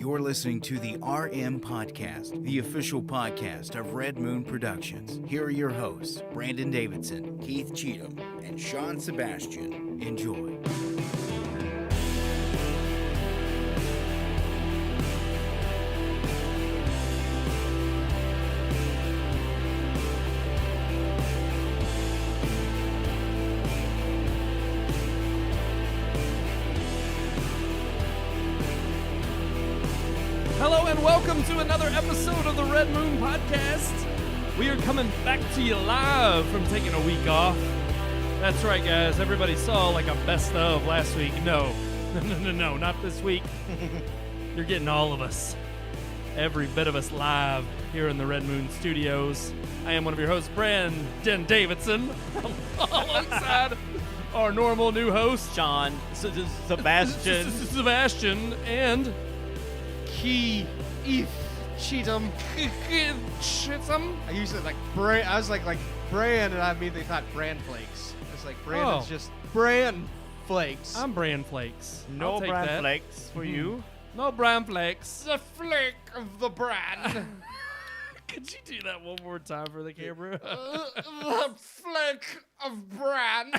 You're listening to the RMPodcast, the official podcast of Red Moon Productions. Here are your hosts, Brandon Davidson, Keith Cheatham, and Sean Sebastian. Enjoy. Hello and welcome to another episode of the Red Moon Podcast. We are coming back to you live from taking a week off. That's right, guys. Everybody saw like a best of last week. No, not this week. You're getting all of us, every bit of us live here in the Red Moon Studios. I am one of your hosts, Brandon Davidson, alongside our normal new host, Sean, Sebastian. Sebastian, and Keith Cheatham. Cheatham. I used it like brand. I was like brand, and I immediately thought bran flakes. It's like Brandon's just bran flakes. I'm bran flakes. No I'll take bran that. flakes for you. No bran flakes. the flake of the bran. Could you do that one more time for the camera? The flake of bran.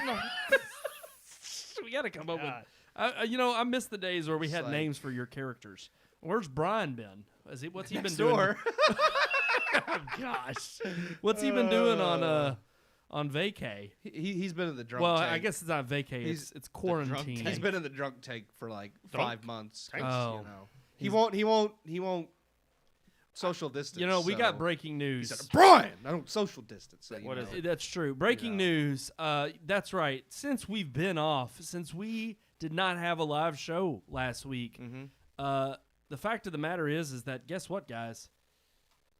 We got to come up with. I miss the days where we had like- names for your characters. Where's Brian been? What's he been Next doing? door. Oh, gosh, what's he been doing on vacay? He's been in the drunk Well, tank. I guess it's not vacay. It's The drunk quarantine. tank. He's been in the drunk tank for like 5 months. Oh. You know. He won't social distance. We got so- breaking He news. said, Brian, I don't social distance. So What is it? That's true. Breaking news. That's right. Since we've been off, since we did not have a live show last week, the fact of the matter is that guess what, guys?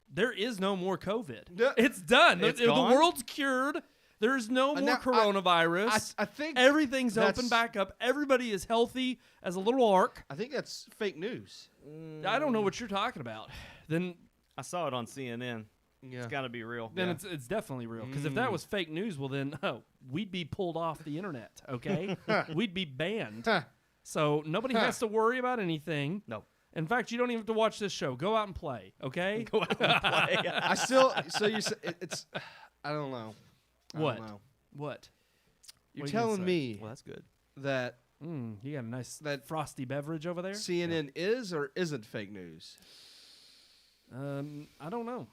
There is no more COVID. Yeah. It's done. It's the gone? world's cured. There's no more now, coronavirus. I think Everything's that's- open back up. Everybody is healthy as a little ark. I think that's fake news. I don't know what you're talking about. Then I saw it on CNN. Yeah. It's got to be real. it's definitely real. Because if that was fake news, well then we'd be pulled off the internet. Okay, we'd be banned. So nobody has to worry about anything. No. In fact, you don't even have to watch this show. Go out and play, okay? Go out and play. I still. So you said it's. I don't know. I What? don't know. What? You're What are you gonna telling say? me Well, that's good. that You got a nice That- frosty beverage over there? CNN is or isn't fake news? I don't know.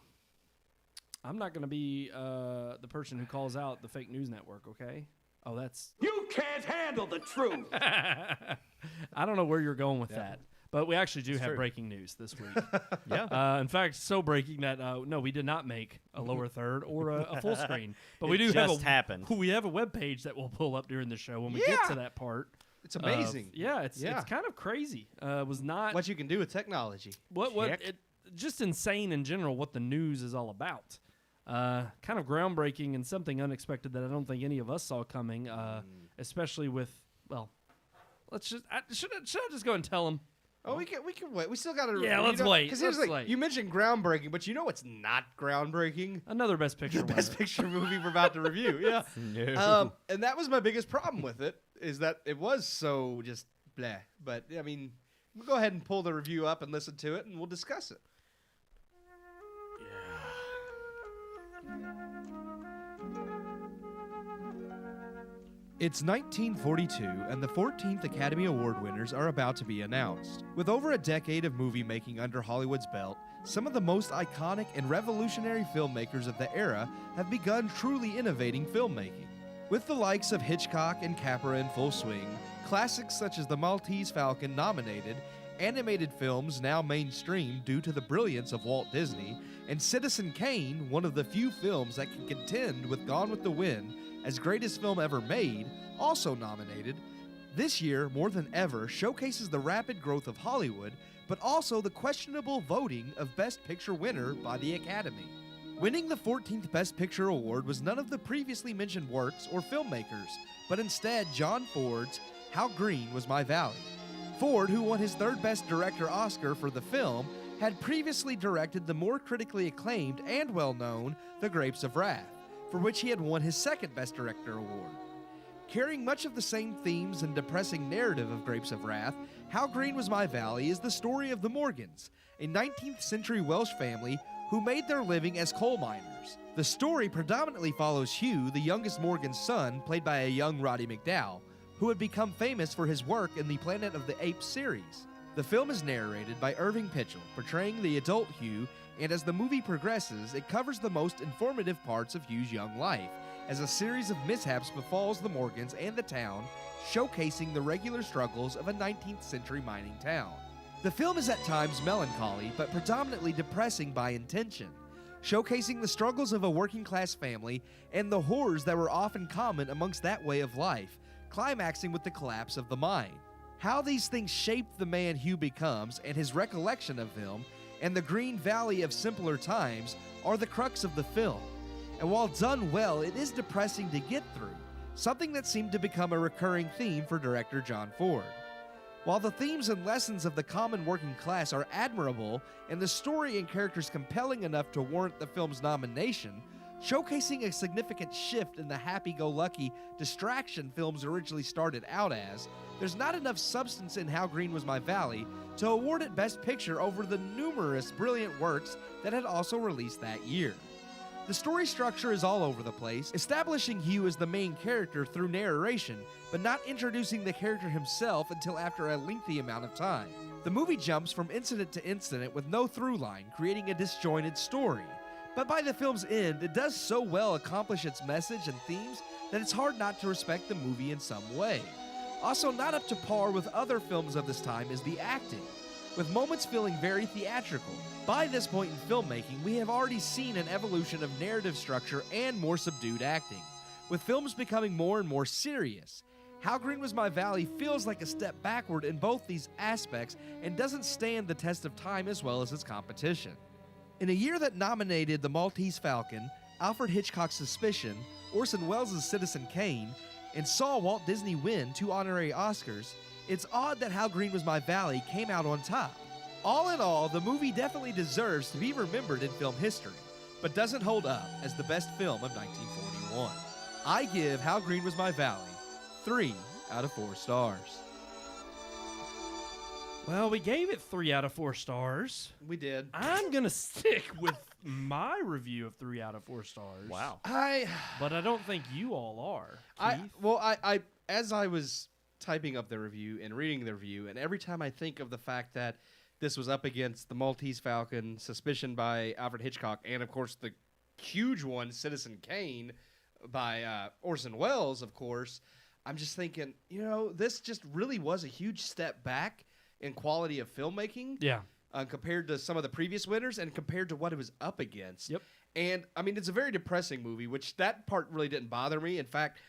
I'm not going to be the person who calls out the fake news network, okay? Oh, that's... You can't handle the truth. I don't know where you're going with that. But we actually do have true. breaking news this week. Yeah. In fact, so breaking that no, we did not make a lower third or a full screen. But we do It have just happened. We have a web page that we'll pull up during the show when we get to that part. It's amazing. It's kind of crazy. Was not What you can do with technology. just insane in general what the news is all about. Kind of groundbreaking and something unexpected that I don't think any of us saw coming. Especially with should I just go and tell them? Oh, we can wait. We still got to. Yeah, let's wait. Because Let's wait. you mentioned groundbreaking, but you know what's not groundbreaking? Another Best Picture The winner. Best Picture movie we're about to review. Yeah. No. And that was my biggest problem with it, is that it was so just blah. But, I mean, we'll go ahead and pull the review up and listen to it, and we'll discuss it. It's 1942, and the 14th Academy Award winners are about to be announced. With over a decade of movie making under Hollywood's belt, some of the most iconic and revolutionary filmmakers of the era have begun truly innovating filmmaking. With the likes of Hitchcock and Capra in full swing, classics such as The Maltese Falcon nominated, animated films now mainstream due to the brilliance of Walt Disney, and Citizen Kane, one of the few films that can contend with Gone with the Wind as greatest film ever made, also nominated, this year, more than ever, showcases the rapid growth of Hollywood, but also the questionable voting of Best Picture winner by the Academy. Winning the 14th Best Picture award was none of the previously mentioned works or filmmakers, but instead John Ford's How Green Was My Valley. Ford, who won his third Best Director Oscar for the film, had previously directed the more critically acclaimed and well-known The Grapes of Wrath, for which he had won his second Best Director award. Carrying much of the same themes and depressing narrative of Grapes of Wrath, How Green Was My Valley is the story of the Morgans, a 19th century Welsh family who made their living as coal miners. The story predominantly follows Hugh, the youngest Morgan's son, played by a young Roddy McDowall, who had become famous for his work in the Planet of the Apes series. The film is narrated by Irving Pitchell, portraying the adult Hugh, and as the movie progresses, it covers the most informative parts of Hugh's young life, as a series of mishaps befalls the Morgans and the town, showcasing the regular struggles of a 19th century mining town. The film is at times melancholy, but predominantly depressing by intention, showcasing the struggles of a working-class family and the horrors that were often common amongst that way of life, climaxing with the collapse of the mine. How these things shaped the man Hugh becomes and his recollection of them, and the Green Valley of simpler times, are the crux of the film. And while done well, it is depressing to get through, something that seemed to become a recurring theme for director John Ford. While the themes and lessons of the common working class are admirable, and the story and characters compelling enough to warrant the film's nomination, showcasing a significant shift in the happy-go-lucky distraction films originally started out as, there's not enough substance in How Green Was My Valley to award it Best Picture over the numerous brilliant works that had also released that year. The story structure is all over the place, establishing Hugh as the main character through narration, but not introducing the character himself until after a lengthy amount of time. The movie jumps from incident to incident with no through line, creating a disjointed story. But by the film's end, it does so well accomplish its message and themes that it's hard not to respect the movie in some way. Also, not up to par with other films of this time is the acting, with moments feeling very theatrical. By this point in filmmaking, we have already seen an evolution of narrative structure and more subdued acting, with films becoming more and more serious. How Green Was My Valley feels like a step backward in both these aspects and doesn't stand the test of time as well as its competition. In a year that nominated The Maltese Falcon, Alfred Hitchcock's Suspicion, Orson Welles' Citizen Kane, and saw Walt Disney win 2 honorary Oscars, it's odd that How Green Was My Valley came out on top. All in all, the movie definitely deserves to be remembered in film history, but doesn't hold up as the best film of 1941. I give How Green Was My Valley 3 out of 4 stars. Well, we gave it 3 out of 4 stars. We did. I'm going to stick with my review of 3 out of 4 stars. Wow. But I don't think you all are, Keith. I as I was typing up the review and reading the review, and every time I think of the fact that this was up against The Maltese Falcon, Suspicion by Alfred Hitchcock, and of course the huge one, Citizen Kane by Orson Welles, of course, I'm just thinking, this just really was a huge step back in quality of filmmaking. Yeah. Compared to some of the previous winners and compared to what it was up against. Yep. And, I mean, it's a very depressing movie, which that part really didn't bother me. In fact,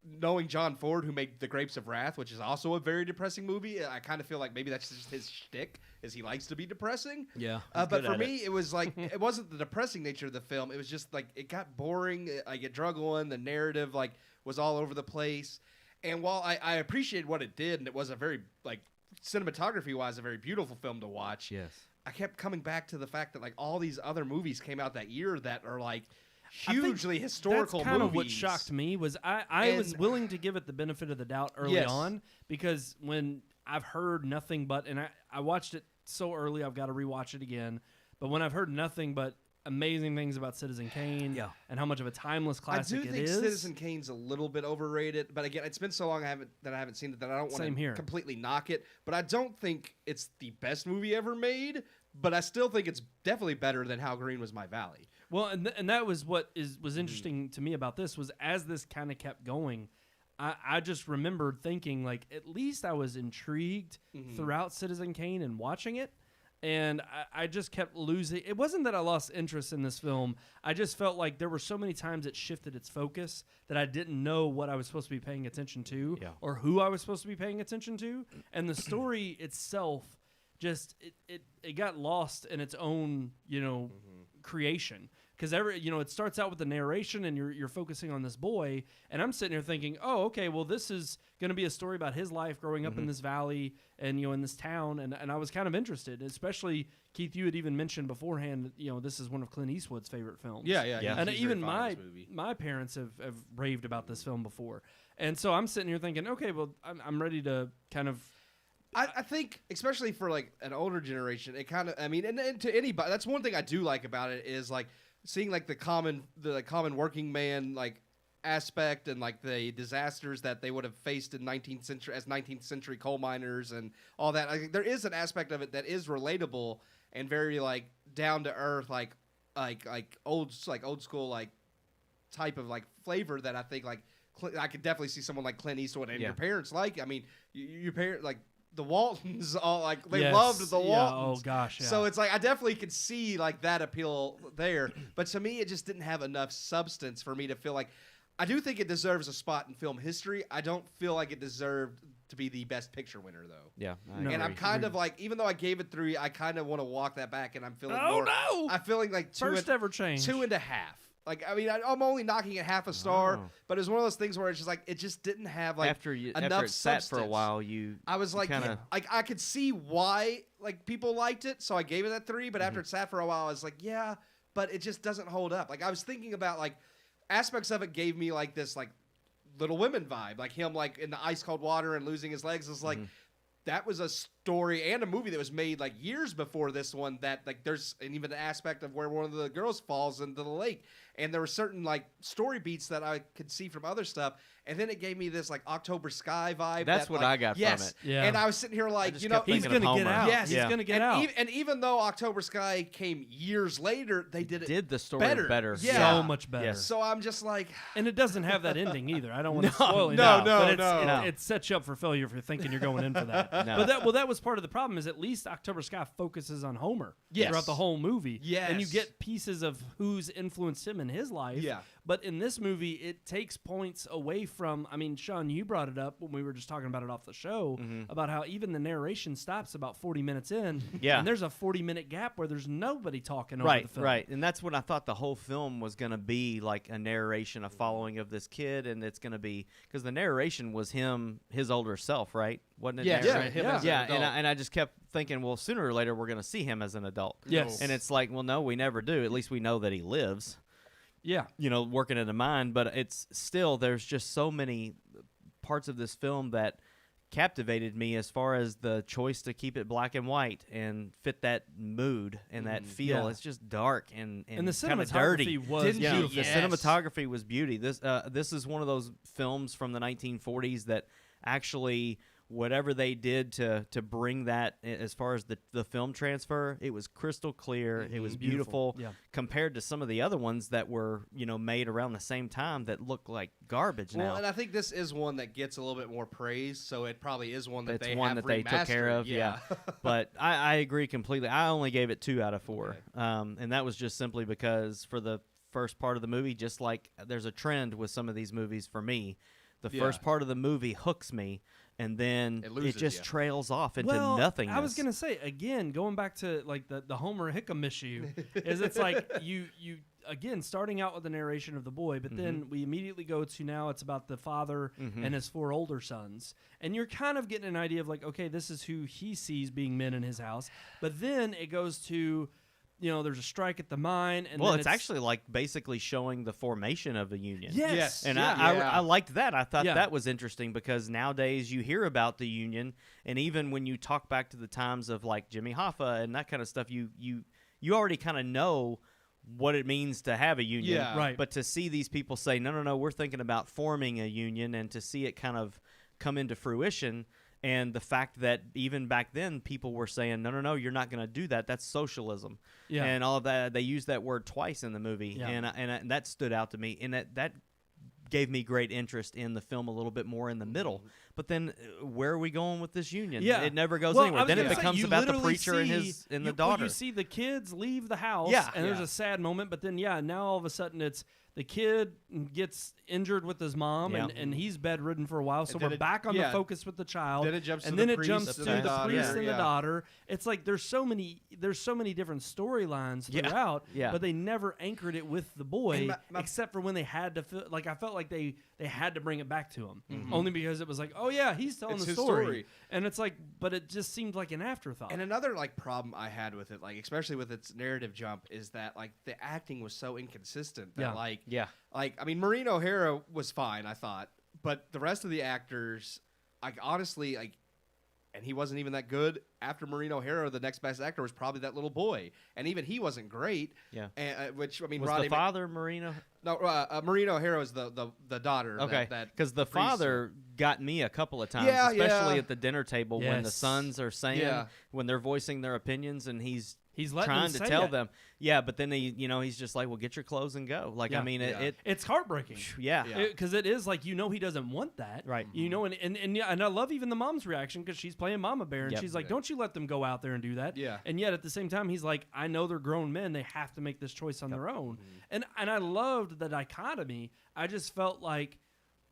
knowing John Ford, who made The Grapes of Wrath, which is also a very depressing movie, I kind of feel like maybe that's just his shtick, is he likes to be depressing. Yeah. But for me, it was like, it wasn't the depressing nature of the film. It was just like, it got boring. It drug on. The narrative, was all over the place. And while I appreciated what it did, and it was a very, cinematography-wise, a very beautiful film to watch. Yes. I kept coming back to the fact that all these other movies came out that year that are hugely historical That's kind movies. of what shocked me was I was willing to give it the benefit of the doubt early on, because when I've heard nothing but, and I watched it so early I've got to rewatch it again, but when I've heard nothing but amazing things about Citizen Kane and how much of a timeless classic it is. I do think Citizen Kane's a little bit overrated, but again, it's been so long I haven't seen it that I don't want to completely knock it. But I don't think it's the best movie ever made, but I still think it's definitely better than How Green Was My Valley. Well, and that was what was interesting to me about this, was as this kind of kept going, I just remembered thinking, at least I was intrigued throughout Citizen Kane and watching it. And I just kept losing. It wasn't that I lost interest in this film. I just felt like there were so many times it shifted its focus that I didn't know what I was supposed to be paying attention to or who I was supposed to be paying attention to. And the story itself just, it got lost in its own, creation. because it starts out with the narration and you're focusing on this boy, and I'm sitting here thinking, oh, okay, well, this is going to be a story about his life growing up in this valley and in this town, and I was kind of interested, especially Keith, you had even mentioned beforehand, this is one of Clint Eastwood's favorite films. Yeah. And He's even very fond of this movie. my parents have raved about this film before, and so I'm sitting here thinking, okay, well, I'm ready to kind of. I think, especially for like an older generation, it kind of, and to anybody, that's one thing I do like about it is like seeing like the common working man like aspect and like the disasters that they would have faced in 19th century coal miners and all that. I think there is an aspect of it that is relatable and very like down to earth, like old school like type of like flavor that I think like I could definitely see someone like Clint Eastwood and your parents like. I mean, your parents like. The Waltons all like they loved the Waltons. Oh gosh, yeah. So it's like I definitely could see like that appeal there, but to me it just didn't have enough substance for me to feel like I do think it deserves a spot in film history. I don't feel like it deserved to be the best picture winner though. Yeah, and I'm kind of like, even though I gave it 3, I kind of want to walk that back, and I'm feeling Oh more. no! I'm feeling like First ever change. 2.5. Like I'm only knocking it half a star, but it was one of those things where it's just like it just didn't have like after enough it sat substance. for a while, I was like, I could see why like people liked it, so I gave it that 3. But after it sat for a while, I was like, yeah, but it just doesn't hold up. Like I was thinking about like aspects of it gave me like this like Little Women vibe, like him like in the ice cold water and losing his legs. It's like that was a story and a movie that was made like years before this one. That like there's and even the aspect of where one of the girls falls into the lake. And there were certain like story beats that I could see from other stuff, and then it gave me this like October Sky vibe. That's what I got from it. Yeah. And I was sitting here like, he's gonna get out. Yes, he's gonna get out. And even though October Sky came years later, they did the story better. So much better. Yes. So I'm just like, and it doesn't have that ending either. I don't want to spoil it. No. But it sets you up for failure if you're thinking you're going in for that. No. But that was part of the problem. Is at least October Sky focuses on Homer throughout the whole movie. Yes. And you get pieces of who's influenced him in his life. Yeah. But in this movie, it takes points away from. I mean, Sean, you brought it up when we were just talking about it off the show about how even the narration stops about 40 minutes in. Yeah. And there's a 40-minute gap where there's nobody talking over the film. Right. And that's what I thought the whole film was going to be, like a narration, a following of this kid, and it's going to be because the narration was his older self, right? Wasn't it? Yeah, narrated? him as an adult. And I just kept thinking, well, sooner or later we're going to see him as an adult. Yes. And it's like, well, no, we never do. At least we know that he lives. Yeah. Working in a mine, but it's still, there's just so many parts of this film that captivated me as far as the choice to keep it black and white and fit that mood and that feel. Yeah. It's just dark and the kind of cinematography dirty. was beautiful. The cinematography was beauty. This is one of those films from the 1940s that actually, whatever they did to bring that as far as the film transfer, it was crystal clear. It was beautiful compared to some of the other ones that were made around the same time that look like garbage now. Well, and I think this is one that gets a little bit more praise, so it probably is one that it's they one have that they took care remastered. of. Yeah. But I agree completely. I only gave it 2 out of 4, and that was just simply because for the first part of the movie, just like there's a trend with some of these movies for me, the first part of the movie hooks me, and then it just trails off into nothingness. I was gonna say again, going back to like the Homer Hickam issue, is it's like you again starting out with the narration of the boy, but then we immediately go to now it's about the father and his 4 older sons, and you're kind of getting an idea of like, okay, this is who he sees being men in his house, but then it goes to there's a strike at the mine, and it's actually like basically showing the formation of a union. Yes. And I liked that. I thought that was interesting because nowadays you hear about the union, and even when you talk back to the times of like Jimmy Hoffa and that kind of stuff, you already kind of know what it means to have a union. Yeah. Right. But to see these people say, no, we're thinking about forming a union, and to see it kind of come into fruition. And the fact that even back then people were saying, no, you're not going to do that. That's socialism. Yeah. And all of that. They used that word twice in the movie. Yeah. And that stood out to me. And that gave me great interest in the film a little bit more in the middle. But then where are we going with this union? Yeah. It never goes Well, anywhere. Then it gonna say, becomes you about the literally preacher and the daughter. You see the kids leave the house, Yeah. and there's a sad moment, but then now all of a sudden The kid gets injured with his mom, Yeah. and he's bedridden for a while. So And then we're it- back on the yeah. focus with the child. Then it jumps and to then the it priest jumps to and the the daughter, priest and the yeah. daughter. It's like there's so many different storylines Yeah. throughout, Yeah. but they never anchored it with the boy, And my- except for when they had to feel like I felt like they had to bring it back to him, Mm-hmm. only because it was like, oh yeah, he's telling It's the his story. story. And it's like, but it just seemed like an afterthought. And another like problem I had with it, like especially with its narrative jump, is that like the acting was so inconsistent that Yeah. like I mean Maureen O'Hara was fine, I thought, but the rest of the actors, like honestly, like, and he wasn't even that good. After Maureen O'Hara, the next best actor was probably that little boy, and even he wasn't great. Yeah. And, which I mean, Was Roddy the father Marino? Maureen O'Hara was the daughter. Okay, that because the priest- father got me a couple of times, Yeah, especially yeah. at the dinner table when the Yes. sons are saying, Yeah. when they're voicing their opinions, and he's letting trying them to say tell it. them. Yeah, but then he's just like, well, get your clothes and go. Like, Yeah. I mean, Yeah. it It's heartbreaking. yeah. Yeah. Because it is like, he doesn't want that, Right. and I love even the mom's reaction, because she's playing Mama Bear, and Yep. she's like, Yeah. don't you let them go out there and do that. Yeah. And yet at the same time, he's like, I know they're grown men, they have to make this choice on their own. And I loved the dichotomy. I just felt like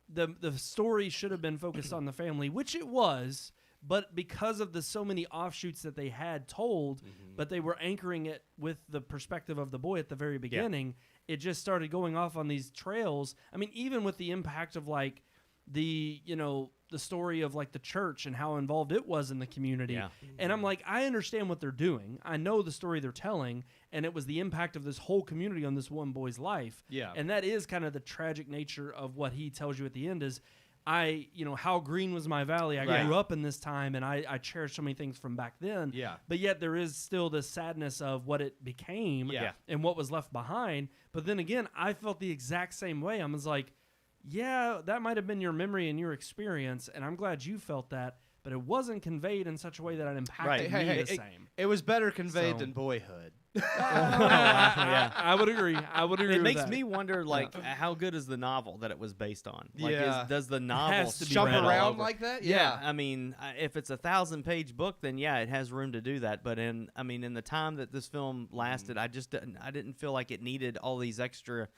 the story should have been focused on the family, which it was, but because of the so many offshoots that they had told, but they were anchoring it with the perspective of the boy at the very beginning, it just started going off on these trails. I mean, even with the impact of like the story of like the church and how involved it was in the community. Yeah. And I'm like, I understand what they're doing. I know the story they're telling, and it was the impact of this whole community on this one boy's life. Yeah. And that is kind of the tragic nature of what he tells you at the end is, how green was my valley. I Right. grew up in this time, and I cherish so many things from back then. Yeah. But yet there is still this sadness of what it became Yeah. and what was left behind. But then again, I felt the exact same way. I was like, yeah, that might have been your memory and your experience, and I'm glad you felt that, but it wasn't conveyed in such a way that it impacted Right. me the same. It was better conveyed So- than Boyhood. I would agree. I would agree It with makes that. me wonder, like, how good is the novel that it was based on? Like, Yeah. does the novel has to be Jump read all around over. like that? Yeah, I mean, if it's a 1,000-page book, then yeah, it has room to do that. But in the time that this film lasted, I didn't feel like it needed all these extra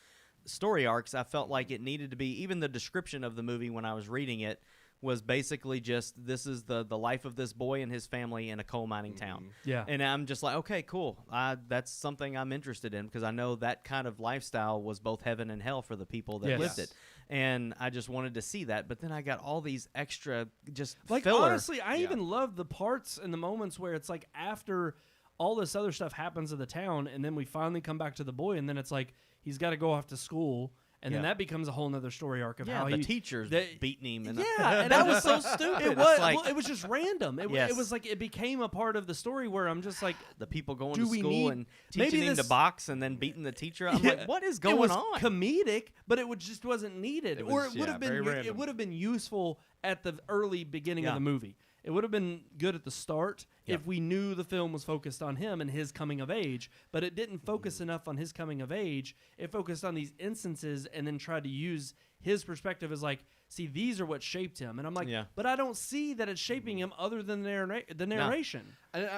story arcs. I felt like it needed to be, even the description of the movie when I was reading it was basically just, this is the life of this boy and his family in a coal mining town. Yeah. And I'm just like, okay, cool. That's something I'm interested in, because I know that kind of lifestyle was both heaven and hell for the people that Yes. lived it. And I just wanted to see that. But then I got all these extra just Like, filler. honestly, I even love the parts and the moments where it's like after all this other stuff happens in the town, and then we finally come back to the boy, and then it's like he's got to go off to school, and then Yeah. that becomes a whole nother story arc of yeah, how the he teachers that- beating him. And Yeah, and that I was was so stupid. It It's was. like, Well, it was just random. It Yes. was like it became a part of the story where I'm just like, the people going Do to we school need- and maybe teaching him to this- box and then beating the teacher. I'm Yeah, like, what is it going was on? comedic, but just wasn't needed, or was, it would yeah, have very been. It random. would have been useful at the early beginning of Yeah. the movie. It would have been good at the start Yeah. if we knew the film was focused on him and his coming of age, but it didn't focus enough on his coming of age. It focused on these instances and then tried to use his perspective as like, see, these are what shaped him. And I'm like, Yeah. but I don't see that it's shaping him other than the narration. And,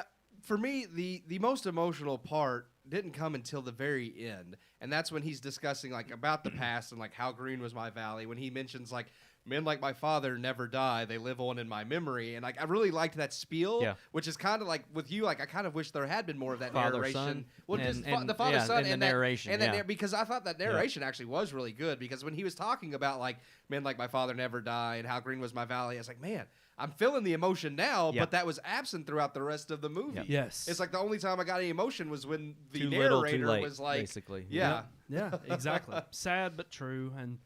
for me, the most emotional part didn't come until the very end, and that's when he's discussing like about the past and like how green was my valley. When he mentions like, men like my father never die; they live on in my memory. And like I really liked that spiel, Yeah. which is kind of like with you. Like I kind of wish there had been more of that Father, narration. son, Well, and- just and- the father, yeah, son, and the that narration, and that yeah. because I thought that narration actually was really good, because when he was talking about like men like my father never die and how green was my valley, I was like, man, I'm feeling the emotion now, Yeah. but that was absent throughout the rest of the movie. Yep. Yes. It's like the only time I got any emotion was when the Too little, narrator too late, was like, basically. yeah. Yeah, exactly. Sad but true, and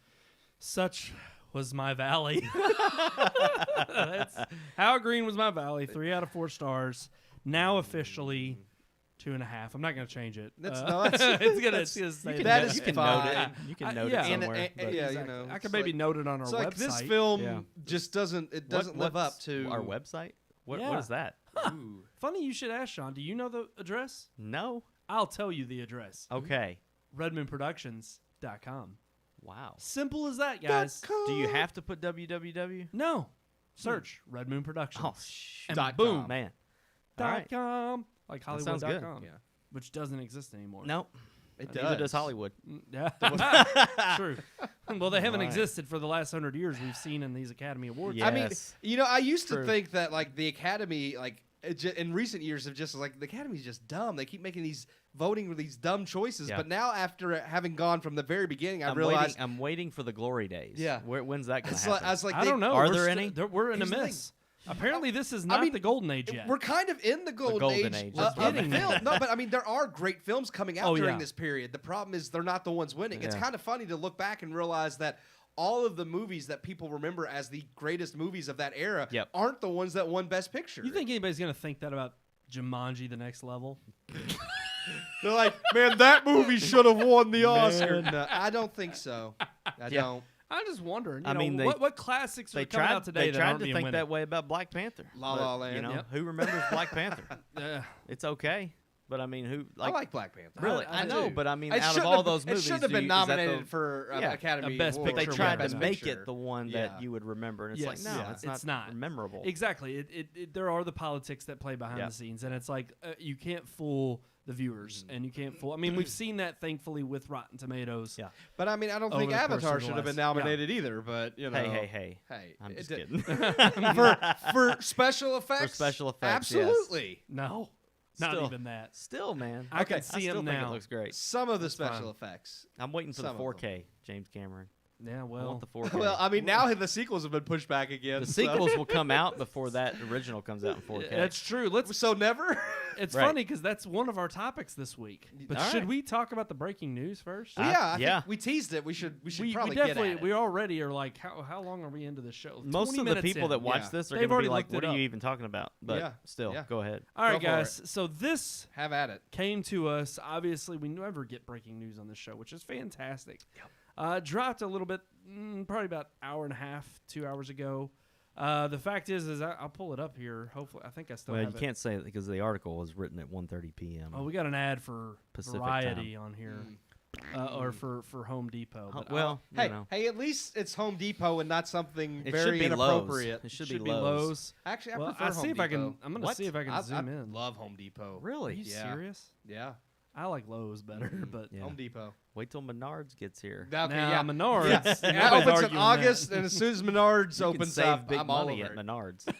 such was my valley. That's how green was my valley. 3 out of 4 stars. Now officially 2.5. I'm not going to change it. That's it's gonna say that is you can fine. note it. You can note yeah. it And- somewhere. and- but- yeah, Exactly. you know, I it's could maybe like- note it on our It's website. like this film Yeah. just doesn't live up to our website. What Yeah. is that? Ooh. Funny you should ask, Sean. Do you know the address? No. I'll tell you the address. Okay. RedmoonProductions.com. Wow. Simple as that, guys. Do you have to put www? No. Search Red Moon Productions. Oh, sh- and Dot boom. com. man. All right. .com. Like That sounds Hollywood.com. good. Yeah. Which doesn't exist anymore. Nope. It Neither does Hollywood. Yeah, true. Well, they haven't existed for the last 100 years. We've seen in these Academy Awards. Yeah. I mean, Yes. I used to True. think that like the Academy, like in recent years, have just like the Academy's just dumb. They keep making these voting with these dumb choices. Yeah. But now, after having gone from the very beginning, I I'm realized waiting for the glory days. Yeah. When's that going to it's happen? like, I was like, I don't know. Are We're there st- any? We're in a Here's the thing. mess. Apparently, this is not the golden age yet. We're kind of in the golden age That's of what I film. mean. No, but I mean, there are great films coming out Oh, during yeah. this period. The problem is they're not the ones winning. It's Yeah. kind of funny to look back and realize that all of the movies that people remember as the greatest movies of that era Yep. aren't the ones that won Best Picture. You think anybody's going to think that about Jumanji: The Next Level? They're like, man, that movie should have won the Oscar. No, I don't think so. I Yeah. don't. I'm just wondering. I mean, what classics are They coming tried, out today they that tried aren't to being think winning? that way about Black Panther. La but, La Land. You know, Yep. who remembers Black Panther? It's okay. But I mean, who I like Black Panther. Really, I I know, do. but I mean, It out of shouldn't all have- those movies, it shouldn't have been is that nominated for Yeah, Academy a Best Award. They Picture tried Best to Picture. make it the one Yeah. that you would remember, and it's Yes. like, no, Yeah. it's It's not not. memorable. Exactly. There are the politics that play behind Yeah. the scenes, and it's like you can't fool the viewers, and you can't fool. I mean, we've seen that thankfully with Rotten Tomatoes. Yeah. But I mean, I don't Over think the course Avatar of the should have been last- nominated either. But you know, Hey, hey, I'm it just did- kidding. for special effects. special effects, yes. absolutely. No, not Still. even that. Still, man, I can I see still him think now. it looks great. Some of the That's special fine. effects. I'm waiting for Some the of them. 4K, James Cameron. Yeah, I well, want the 4K. Well, I mean, now the sequels have been pushed back again. the so- sequels will come out before that original comes out in 4K. that's true. Let's. So never. It's Right. funny because that's one of our topics this week. But All should right. we talk about the breaking news first? Well, yeah, I yeah. think we teased it. We should we probably definitely get at we it. already are like how long are we into this show? Most 20 of the minutes people in. that watch Yeah. this are They've going to already be like, looked "What it are you up. even talking about?" But Yeah. still, Yeah. go ahead. All right, Go for guys. So this Have at it. came to us. Obviously, we never get breaking news on this show, which is fantastic. Dropped a little bit, probably about hour and a half, 2 hours ago. The fact is I'll pull it up here. Hopefully, I think I still Well, have you it. can't say it because the article was written at 1:30 p.m. Oh, we got an ad for Pacific Variety on here, or for Home Depot. Huh, But well, Hey, you know, hey, at least it's Home Depot and not something it very should be inappropriate. Lowe's. It should, should be be Lowe's. Lowe's. Actually, I Well, prefer I Home see if I can. Depot. I'm gonna What? see if I can zoom in. love Home Depot. Are Really? you Yeah. serious? Yeah, I like Lowe's better, but Yeah. Home Depot. Wait till Menards gets here. Okay, now yeah. Menards. Yeah. nobody's It opens in arguing August, that. and as soon as Menards You can opens save up, big I'm all money over at it. Menards.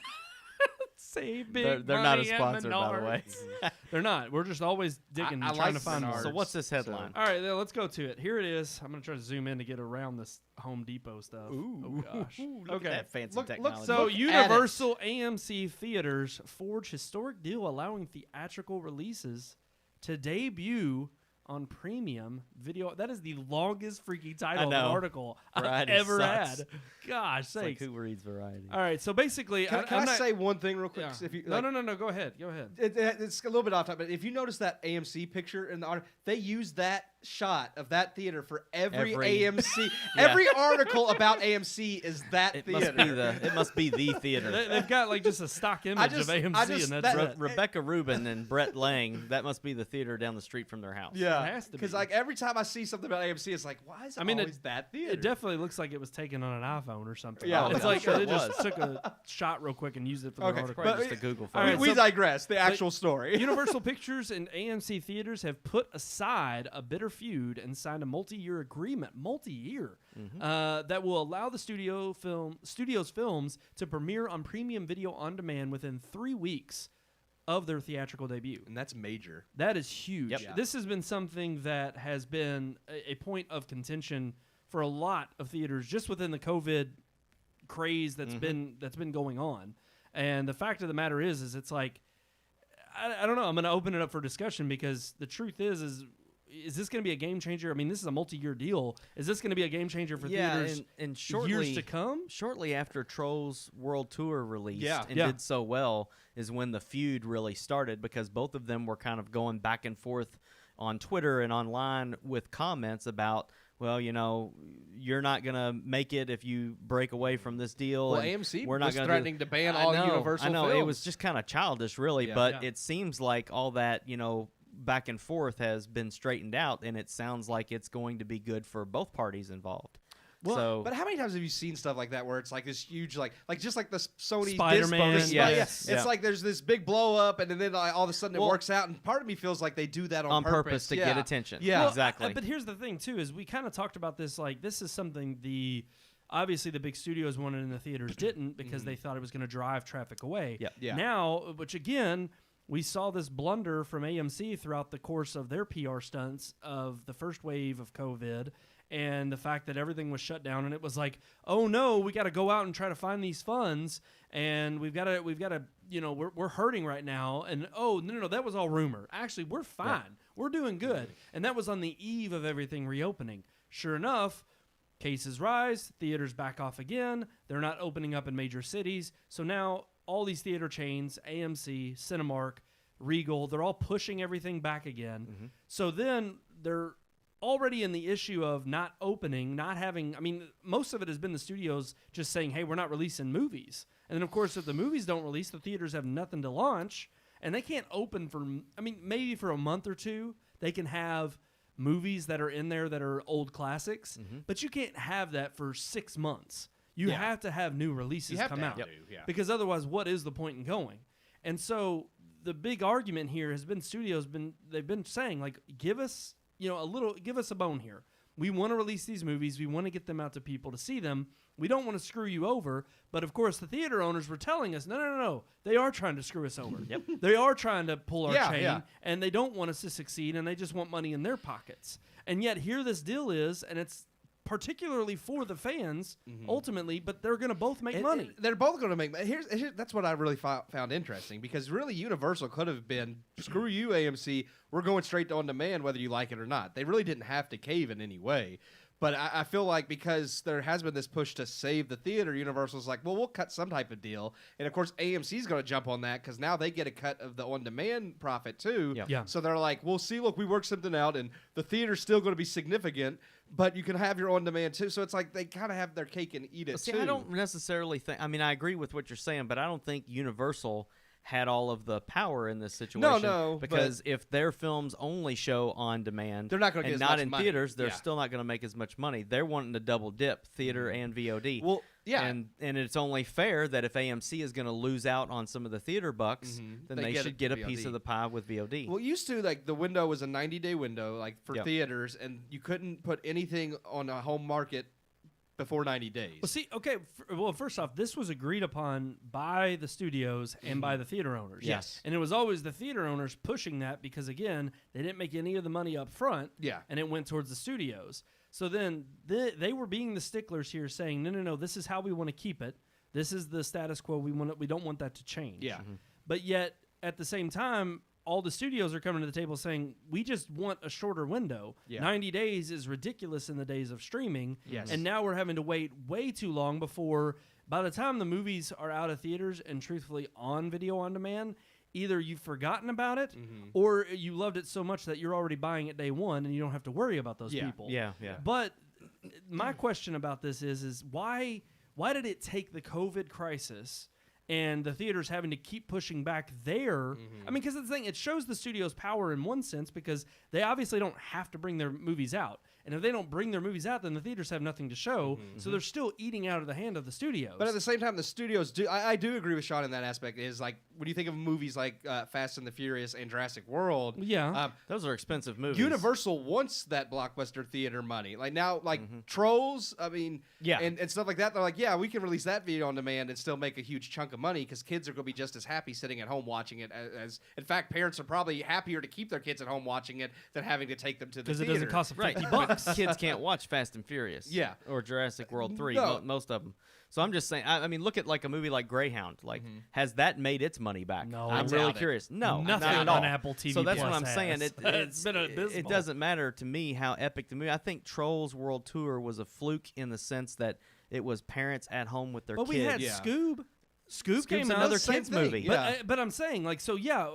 Save big They're not a money at sponsor, by the way. Menards. They're not. We're just always digging, I trying like to find Menards. more. So what's this headline? All right, then let's go to it. Here it is. I'm gonna try to zoom in to get around this Home Depot stuff. Ooh. Oh gosh. Look Okay. at that fancy Look- technology. So Look at Universal AMC theaters forge historic deal allowing theatrical releases to debut on premium video. That is the longest freaking title of an know. article Variety I've ever sucks. had. Gosh It's like sakes. who reads Variety? All right, so basically, Can I'm I not, say one thing real quick? yeah. If you, no, like, no. Go ahead. Go ahead. It's a little bit off topic, but if you notice that AMC picture in the article, they use that shot of that theater for every AMC. Yeah. Every article about AMC is that It theater. must be the theater. They've got like just a stock image just- of AMC, I just- and that's that- it. Rebecca Rubin and Brett Lang. That must be the theater down the street from their house. Yeah, It has to because be. like every time I see something about AMC, it's like, why is it I mean, always that theater? It definitely looks like it was taken on an iPhone or something. Yeah, it's I'm like sure they it just was. took a shot real quick and used it for Okay, the article. Probably But just a Google all photo. right, we so- digress. The actual story. Universal Pictures and AMC theaters have put aside a bitter feud and signed a multi-year agreement, that will allow the studio's films to premiere on premium video on demand within 3 weeks of their theatrical debut. and that's major. That is huge. Yep. Yeah. This has been something that has been a point of contention for a lot of theaters just within the COVID craze that's been going on. And the fact of the matter is it's like I don't know. I'm going to open it up for discussion because the truth is this going to be a game changer? I mean, this is a multi-year deal. Is this going to be a game changer for theaters and shortly, years to come? Shortly after Trolls World Tour released and Yeah. did so well is when the feud really started because both of them were kind of going back and forth on Twitter and online with comments about, well, you know, you're not going to make it if you break away from this deal. Well, and AMC we're not was gonna threatening to ban I all know, Universal I know. It films. was just kind of childish, really, Yeah. but Yeah. it seems like all that, you know, back and forth has been straightened out, and it sounds like it's going to be good for both parties involved. So, but how many times have you seen stuff like that where it's like this huge, like just like the Sony Spider-Man, disc yes. It's Yeah. like there's this big blow up, and then all of a sudden it works out, and part of me feels like they do that on purpose to get attention. Yeah, Well, exactly. But here's the thing too: is we kind of talked about this. Like, this is something obviously the big studios wanted and the theaters didn't because they thought it was going to drive traffic away. Yeah. Now, which again, we saw this blunder from AMC throughout the course of their PR stunts of the first wave of COVID. And the fact that everything was shut down, and it was like, oh no, we got to go out and try to find these funds, and we've got to, we're hurting right now, and oh no, that was all rumor. Actually, we're fine, we're doing good, and that was on the eve of everything reopening. Sure enough, cases rise, theaters back off again. They're not opening up in major cities, so now all these theater chains, AMC, Cinemark, Regal, they're all pushing everything back again. So then they're already in the issue of not opening, not having, most of it has been the studios just saying, hey, we're not releasing movies. And then, of course, if the movies don't release, the theaters have nothing to launch, and they can't open for, maybe for a month or two, they can have movies that are in there that are old classics, but you can't have that for 6 months. You have to have new releases come out. Because otherwise, what is the point in going? And so the big argument here has been they've been saying, like, give us a bone here. We want to release these movies. We want to get them out to people to see them. We don't want to screw you over. But, of course, the theater owners were telling us, no. They are trying to screw us over. They are trying to pull our chain, and they don't want us to succeed, and they just want money in their pockets. And yet here this deal is, and it's particularly for the fans, ultimately, but they're going to both make money. They're both going to make money. That's what I really found interesting, because really Universal could have been, screw you, AMC, we're going straight to on demand whether you like it or not. They really didn't have to cave in any way. But I feel like because there has been this push to save the theater, Universal's like, well, we'll cut some type of deal. And, of course, AMC's going to jump on that because now they get a cut of the on-demand profit, too. Yeah. So they're like, well, see, look, we worked something out, and the theater's still going to be significant, but you can have your on-demand, too. So it's like they kind of have their cake and eat it, too. I don't necessarily think – I agree with what you're saying, but I don't think Universal – had all of the power in this situation. No, because if their films only show on demand, they're not going to get as not much in money. theaters, they're still not going to make as much money. They're wanting to double dip theater and VOD. Well, yeah, and it's only fair that if AMC is going to lose out on some of the theater bucks, then they should get a piece of the pie with VOD. Well, used to, like, the window was a 90-day window, like, for theaters, and you couldn't put anything on a home market before 90 days. Well, see, okay, first off, this was agreed upon by the studios and by the theater owners. Yes. And it was always the theater owners pushing that because, again, they didn't make any of the money up front. Yeah. And it went towards the studios. So then they were being the sticklers here, saying, no, this is how we want to keep it. This is the status quo. We don't want that to change. Yeah. But yet, at the same time, all the studios are coming to the table saying, we just want a shorter window. 90 days is ridiculous in the days of streaming. Yes. And now we're having to wait way too long before, by the time the movies are out of theaters and truthfully on video on demand, either you've forgotten about it or you loved it so much that you're already buying it day one and you don't have to worry about those people. Yeah. But my question about this is why did it take the COVID crisis and the theaters having to keep pushing back there? Because the thing, it shows the studio's power in one sense because they obviously don't have to bring their movies out. And if they don't bring their movies out, then the theaters have nothing to show. So they're still eating out of the hand of the studios. But at the same time, the studios do. I do agree with Sean in that aspect. Is like when you think of movies like Fast and the Furious and Jurassic World. Yeah, those are expensive movies. Universal wants that blockbuster theater money. Like now, like Trolls. And stuff like that. They're like, yeah, we can release that video on demand and still make a huge chunk of money because kids are going to be just as happy sitting at home watching it. As in fact, parents are probably happier to keep their kids at home watching it than having to take them to the theater. because it doesn't cost them $50. Kids can't watch Fast and Furious. Yeah. Or Jurassic World 3, No. most of them. So I'm just saying, look at like a movie like Greyhound. Like, has that made its money back? No. I'm I really doubt it. curious. No, Nothing not at all. on Apple TV So that's Plus what I'm saying. has. It's been abysmal. It doesn't matter to me how epic the movie. I think Trolls World Tour was a fluke in the sense that it was parents at home with their But kids. we had Scoob. Scoob came out. another same kids thing. movie. Yeah. But I'm saying, like, so yeah,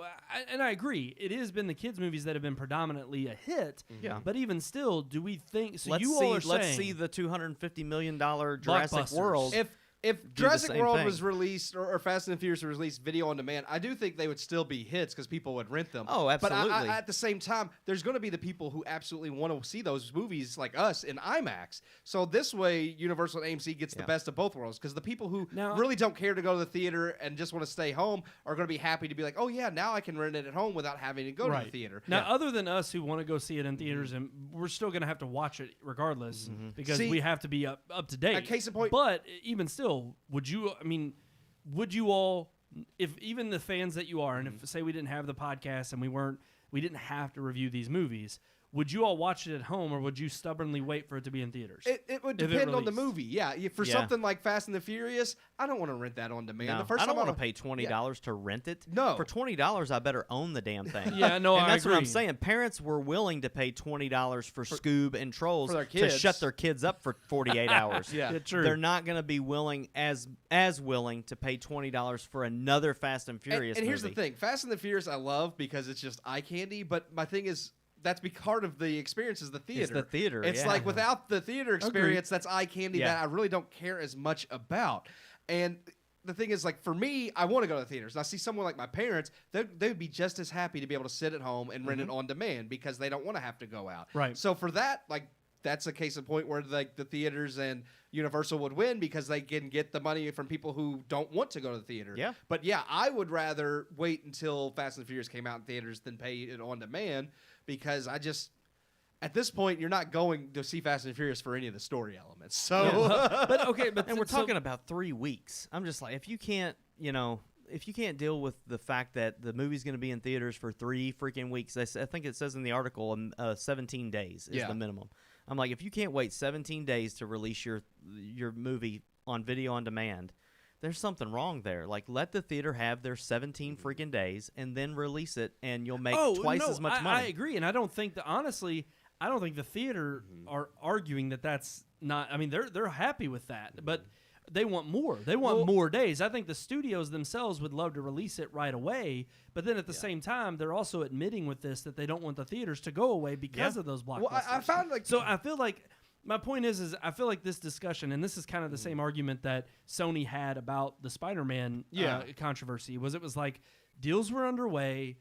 and I agree. It has been the kids' movies that have been predominantly a hit. Yeah. But even still, do we think? So let's you see, all are let's saying, see the $250 million Jurassic Blockbusters. World. If If the Jurassic same World thing. was released or Fast and Furious was released video on demand, I do think they would still be hits because people would rent them. Oh, absolutely. But at the same time, there's going to be the people who absolutely want to see those movies like us in IMAX. So this way, Universal and AMC gets the best of both worlds because the people who really don't care to go to the theater and just want to stay home are going to be happy to be like, oh yeah, now I can rent it at home without having to go to the theater. Now, other than us who want to go see it in theaters, and we're still going to have to watch it regardless because we have to be up to date. A case in point. But even still, would you all, if even the fans that you are, and if say we didn't have the podcast and we didn't have to review these movies, would you all watch it at home, or would you stubbornly wait for it to be in theaters? It would depend on the movie. Yeah, for something like Fast and the Furious, I don't want to rent that on demand. No, The first I don't time want to pay $20 to rent it. No. For $20, I better own the damn thing. Yeah, no, and I that's what I'm agree. saying. Parents were willing to pay $20 for Scoob and Trolls for their to kids. shut their kids up for 48 hours. Yeah. True. They're not going to be willing as willing to pay $20 for another Fast and Furious and here's movie. the thing: Fast and the Furious, I love because it's just eye candy. But my thing is, that's part of the experience is the theater. It's the theater. It's yeah. like without the theater experience, that's eye candy Yeah. that I really don't care as much about. And the thing is, like for me, I want to go to the theaters. And I see someone like my parents; they would be just as happy to be able to sit at home and rent it on demand because they don't want to have to go out. Right. So for that, like. That's a case in point where like the theaters and Universal would win because they can get the money from people who don't want to go to the theater. Yeah. But yeah, I would rather wait until Fast and Furious came out in theaters than pay it on demand because I just at this point you're not going to see Fast and Furious for any of the story elements. So And we're talking about 3 weeks. I'm just like, if you can't deal with the fact that the movie's going to be in theaters for 3 freaking weeks, I think it says in the article 17 days is the minimum. I'm like, if you can't wait 17 days to release your movie on video on demand, there's something wrong there. Like, let the theater have their 17 freaking days and then release it, and you'll make twice as much money. I agree, and I don't think that honestly. I don't think the theater are arguing that that's not. I mean, they're happy with that, but they want more. They want more days. I think the studios themselves would love to release it right away, but then at the same time, they're also admitting with this that they don't want the theaters to go away because of those blockbusters. Well, I found like so. I feel like my point is I feel like this discussion, and this is kind of the same argument that Sony had about the Spider-Man controversy. It was like deals were underway.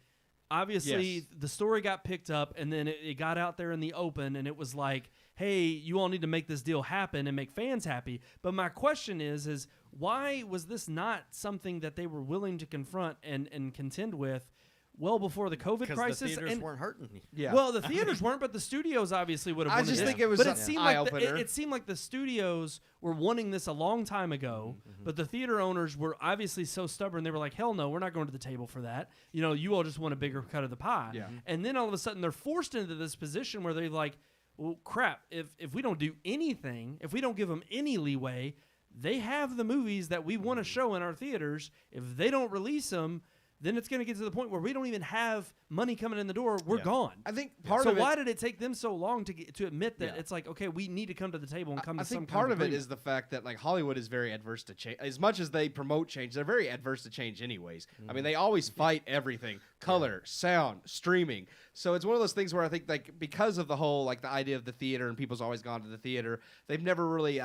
Obviously, the story got picked up, and then it got out there in the open, and it was like, hey, you all need to make this deal happen and make fans happy. But my question is why was this not something that they were willing to confront and contend with well before the COVID crisis? The theaters and, weren't hurting. Yeah. Well, the theaters weren't, but the studios obviously would have I wanted just this. think it was but an it seemed eye-opener. it seemed like the studios were wanting this a long time ago, but the theater owners were obviously so stubborn. They were like, hell no, we're not going to the table for that. You all just want a bigger cut of the pie. Yeah. And then all of a sudden they're forced into this position where they're like, well, crap, if we don't do anything, if we don't give them any leeway, they have the movies that we want to show in our theaters. If they don't release them, then it's going to get to the point where we don't even have money coming in the door. We're gone. I think part so of it. why did it take them so long to admit that it's like, okay, we need to come to the table and come to I some think kind part of of it agreement. is the fact that like Hollywood is very adverse to change. As much as they promote change, they're very adverse to change anyways. I mean, they always fight everything: color, sound, streaming. So it's one of those things where I think like because of the whole like the idea of the theater and people's always gone to the theater, they've never really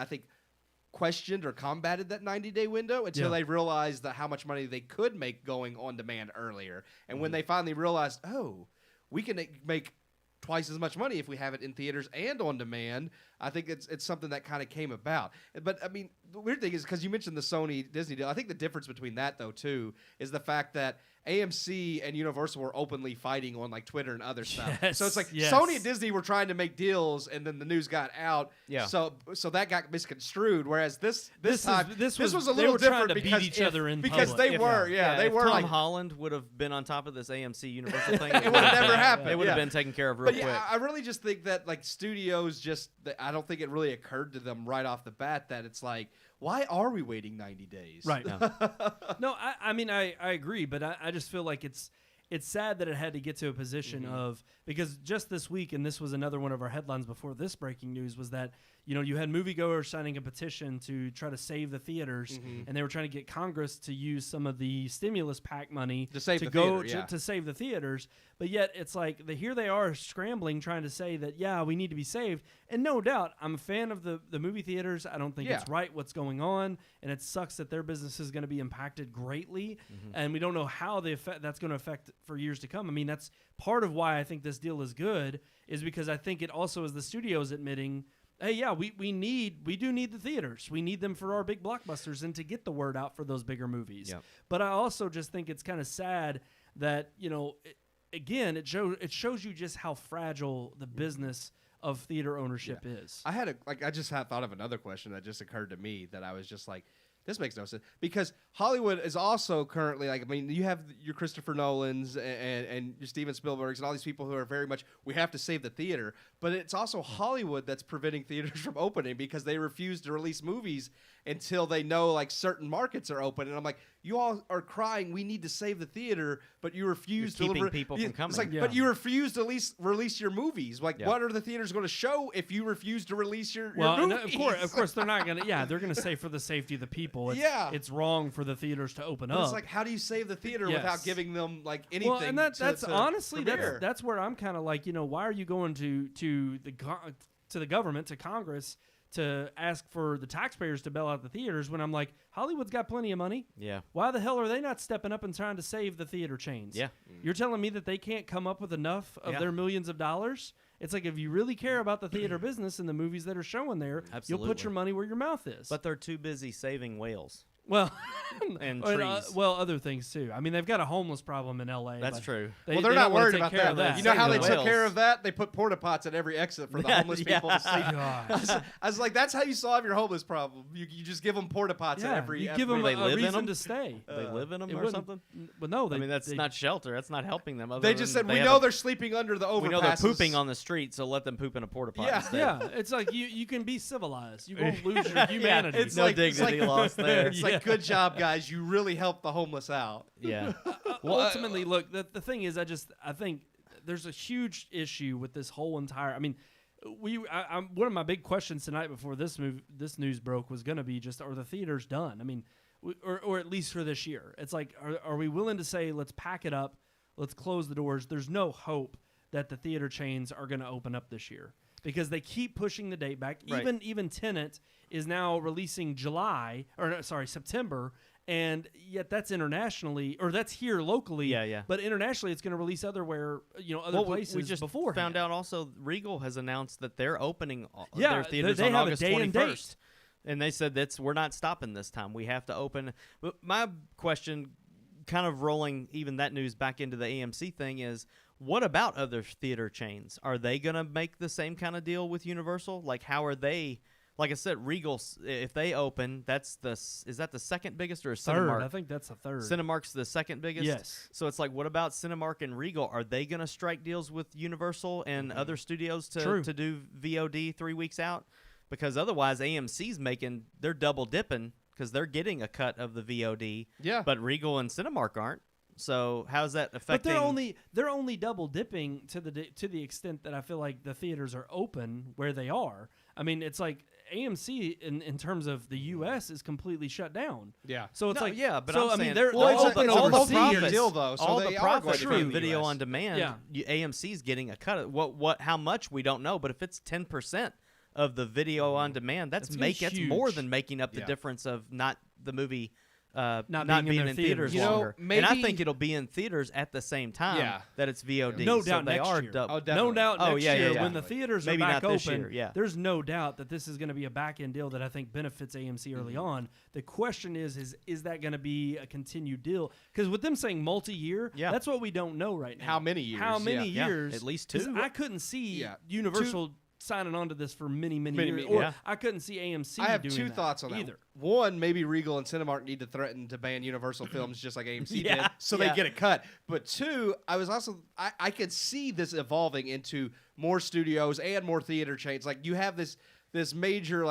questioned or combated that 90-day window until they realized that how much money they could make going on demand earlier. And when they finally realized, oh, we can make twice as much money if we have it in theaters and on demand, I think it's something that kind of came about. But I mean, the weird thing is because you mentioned the Sony Disney deal, I think the difference between that though too is the fact that AMC and Universal were openly fighting on like Twitter and other stuff. So it's like Sony and Disney were trying to make deals, and then the news got out. Yeah. So that got misconstrued. Whereas this time this was a they little were trying different to beat because each other in because public. they were they if were Tom like Holland would have been on top of this AMC Universal thing. it would have never happened. It would have Yeah. been taken care of real But quick. yeah, I really just think that like studios I don't think it really occurred to them right off the bat that it's like, why are we waiting 90 days? Right. No, I mean, I agree, but I just feel like it's sad that it had to get to a position of, because just this week, and this was another one of our headlines before this breaking news, was that you had moviegoers signing a petition to try to save the theaters, and they were trying to get Congress to use some of the stimulus pack money To save the go theater, yeah. to save the theaters. But yet it's like here they are scrambling, trying to say that, yeah, we need to be saved. And no doubt, I'm a fan of the movie theaters. I don't think it's right what's going on, and it sucks that their business is going to be impacted greatly, and we don't know how that's going to affect for years to come. I mean, that's part of why I think this deal is good, is because I think it also is the studios admitting, hey, yeah, we do need the theaters. We need them for our big blockbusters and to get the word out for those bigger movies. Yep. But I also just think it's kind of sad that, again, it shows you just how fragile the business of theater ownership is. I just had thought of another question that just occurred to me that I was just like, this makes no sense, because Hollywood is also currently you have your Christopher Nolans and your Steven Spielbergs and all these people who are very much, we have to save the theater, but it's also Hollywood that's preventing theaters from opening because they refuse to release movies until they know certain markets are open. And I'm like, you all are crying, we need to save the theater, but you refuse to keeping people from coming. It's like, but you refuse to release your movies. What are the theaters going to show if you refuse to release your movies? Of course, they're not going to. Yeah, they're going to say for the safety of the people. It's wrong for the theaters to open up. It's like, how do you save the theater without giving them anything? Well, and that's honestly premiere? that's where I'm kind of like, why are you going to the government, to Congress, to ask for the taxpayers to bail out the theaters when I'm like, Hollywood's got plenty of money. Yeah. Why the hell are they not stepping up and trying to save the theater chains? Yeah. You're telling me that they can't come up with enough of their millions of dollars? It's like, if you really care about the theater business and the movies that are showing there, you'll put your money where your mouth is. But they're too busy saving whales. Well, and trees. Other things too. I mean, they've got a homeless problem in L.A. That's true. They're not worried about that. You know how they took care of that? They put porta pots at every exit for the homeless people to sleep. I was like, that's how you solve your homeless problem. You just give them porta pots at every. You give them a reason them? to stay. They live in them or something. Well, no, that's not shelter. That's not helping them. They just said, we know they're sleeping under the overpasses. We know they're pooping on the street, so let them poop in a porta pot. Yeah. It's like you can be civilized. You won't lose your humanity. It's no dignity lost there. It's like, good job, guys. You really helped the homeless out. Yeah. Well, ultimately, look, the thing is, I think there's a huge issue with this whole entire. I mean, one of my big questions tonight before this news broke was going to be just, are the theaters done? I mean, or at least for this year. It's like, are we willing to say, let's pack it up, let's close the doors? There's no hope that the theater chains are going to open up this year, because they keep pushing the date back. Right. Even Tenet is now releasing September, and yet that's internationally, or that's here locally. Yeah. But internationally, it's going to release other places. We just beforehand. found out also Regal has announced that they're opening Yeah, their theaters they on have August a day 21st. and date. And they said we're not stopping this time. We have to open. But my question, kind of rolling even that news back into the AMC thing, is what about other theater chains? Are they going to make the same kind of deal with Universal? Like, how are they? Like I said, Regal, if they open, is that the second biggest, or is Third? Cinemark? I think that's the third. Cinemark's the second biggest? Yes. So it's like, what about Cinemark and Regal? Are they going to strike deals with Universal and other studios to do VOD 3 weeks out? Because otherwise, AMC's they're double dipping, because they're getting a cut of the VOD. Yeah. But Regal and Cinemark aren't. So how's that affecting? But they're only double dipping to the extent that I feel like the theaters are open where they are. I mean, it's like AMC in terms of the U.S. is completely shut down. Yeah. So it's but so I'm mean, saying they're all open the overseas. deal, though. So all they the are profits going to from be in the video US. on demand. Yeah. AMC's getting a cut of how much we don't know, but if it's 10% of the video on demand, that's huge. more than making up the difference of not the movie not being in theaters You know, longer. maybe- And I think it'll be in theaters at the same time that it's VOD. No so doubt they next are year. double. No doubt next year when the exactly. theaters Maybe are back not this open. year, yeah. There's no doubt that this is going to be a back-end deal that I think benefits AMC early on. The question is that going to be a continued deal? Because with them saying multi-year, that's what we don't know right now. How many years? How many Yeah. years? At least 'Cause two. I couldn't see Yeah. Universal signing on to this for many years. yeah. Or I couldn't see AMC I have doing two that thoughts on that. either. One, maybe Regal and Cinemark need to threaten to ban Universal films just like AMC did, Yeah, so they get a cut. But two, I could see this evolving into more studios and more theater chains. Like, you have this major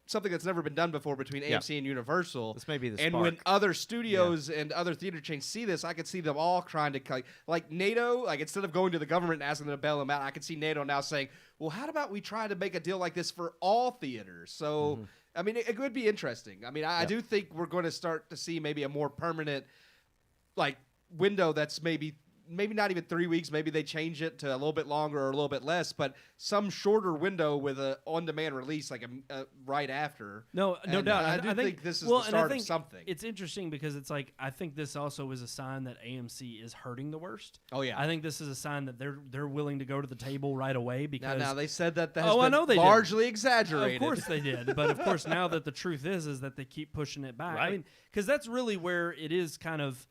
something that's never been done before between AMC and Universal. This may be the and spark. when other studios and other theater chains see this, I could see them all trying to like NATO. Like instead of going to the government and asking them to bail them out, I could see NATO now saying, "Well, how about we try to make a deal like this for all theaters?" So, I mean, it would be interesting. I mean, I do think we're going to start to see maybe a more permanent, like window that's maybe not even 3 weeks. Maybe they change it to a little bit longer or a little bit less, but some shorter window with a on-demand release, like a right after. No doubt. I do think this is the start of something. It's interesting because it's like I think this also is a sign that AMC is hurting the worst. Oh yeah. I think this is a sign that they're willing to go to the table right away because now they said that has I been know they largely did. exaggerated. Of course they did, but of course now that the truth is that they keep pushing it back. Right. I mean, because that's really where it is kind of.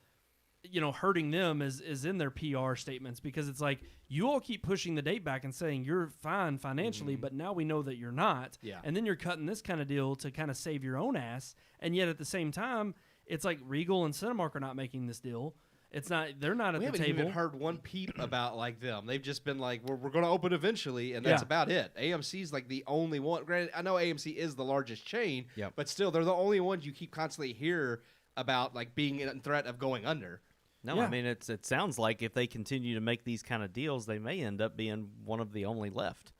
Hurting them is in their PR statements because it's like you all keep pushing the date back and saying you're fine financially, but now we know that you're not. Yeah. And then you're cutting this kind of deal to kind of save your own ass. And yet at the same time, it's like Regal and Cinemark are not making this deal. It's not. They're not at the table. We haven't even heard one peep about like them. They've just been like, we're going to open eventually, and that's about it. AMC's like the only one. Granted, I know AMC is the largest chain, but still, they're the only ones you keep constantly hear about like being in threat of going under. No, I mean it sounds like if they continue to make these kind of deals, they may end up being one of the only left.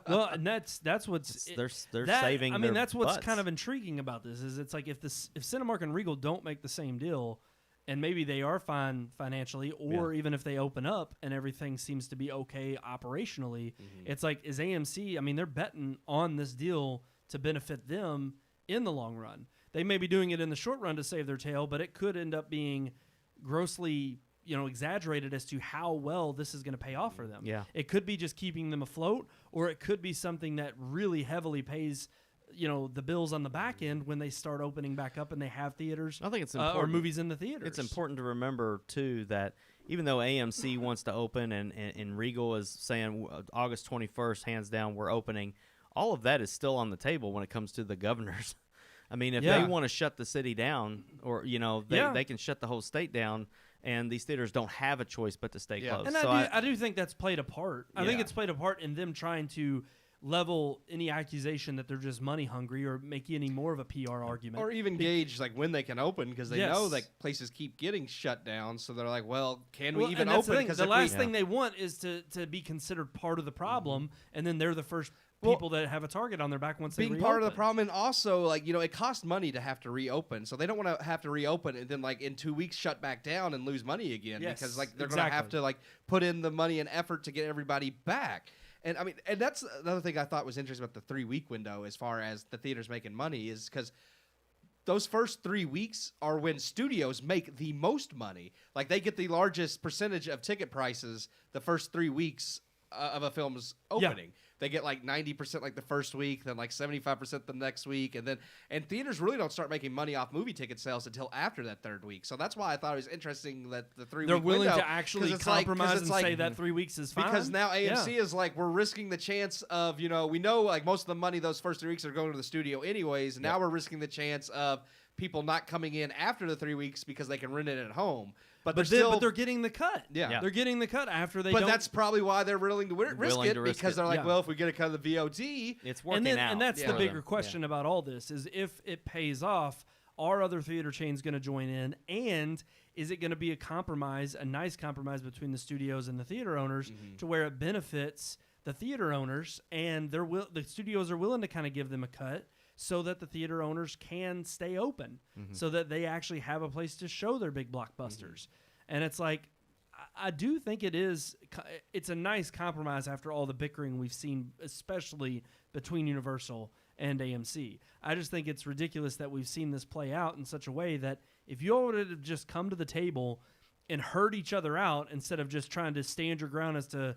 Well, and that's what's they're saving. I mean, their that's what's butts. kind of intriguing about this is it's like if Cinemark and Regal don't make the same deal, and maybe they are fine financially, or even if they open up and everything seems to be okay operationally, it's like is AMC? I mean, they're betting on this deal to benefit them in the long run. They may be doing it in the short run to save their tail, but it could end up being grossly exaggerated as to how well this is going to pay off for them. Yeah. It could be just keeping them afloat, or it could be something that really heavily pays the bills on the back end when they start opening back up and they have theaters. I think it's important. Or movies in the theaters. It's important to remember too that even though AMC wants to open and Regal is saying August 21st hands down we're opening, all of that is still on the table when it comes to the governors. I mean, if they want to shut the city down, or they can shut the whole state down, and these theaters don't have a choice but to stay closed. And so I do think that's played a part. I think it's played a part in them trying to level any accusation that they're just money hungry or make any more of a PR argument, or even gauge like when they can open because they know like places keep getting shut down. So they're like, well, can we even open? Because the last thing they want is to be considered part of the problem, and then they're the first people that have a target on their back once they reopen. Being part of the problem, and also like it costs money to have to reopen, so they don't want to have to reopen and then like in 2 weeks shut back down and lose money again because like they're going to have to like put in the money and effort to get everybody back. And I mean, and that's another thing I thought was interesting about the 3 week window as far as the theaters making money is because those first 3 weeks are when studios make the most money. Like they get the largest percentage of ticket prices the first 3 weeks of a film's opening. They get like 90% like the first week, then like 75% the next week, and theaters really don't start making money off movie ticket sales until after that third week. So that's why I thought it was interesting that the 3 week they're willing window, to actually compromise and say that 3 weeks is fine. Because now AMC is like we're risking the chance of we know like most of the money those first 3 weeks are going to the studio anyways. And now we're risking the chance of people not coming in after the 3 weeks because they can rent it at home. But they're getting the cut. Yeah. They're getting the cut after they. But that's probably why they're willing to risk it because they're like, well, if we get a cut of the VOD, it's working out. And that's the bigger question about all this: is if it pays off, are other theater chains going to join in, and is it going to be a nice compromise between the studios and the theater owners to where it benefits the theater owners, and the studios are willing to kind of give them a cut, so that the theater owners can stay open, so that they actually have a place to show their big blockbusters. And it's like, I do think it's a nice compromise after all the bickering we've seen, especially between Universal and AMC. I just think it's ridiculous that we've seen this play out in such a way that if you all would have just come to the table and heard each other out instead of just trying to stand your ground as to,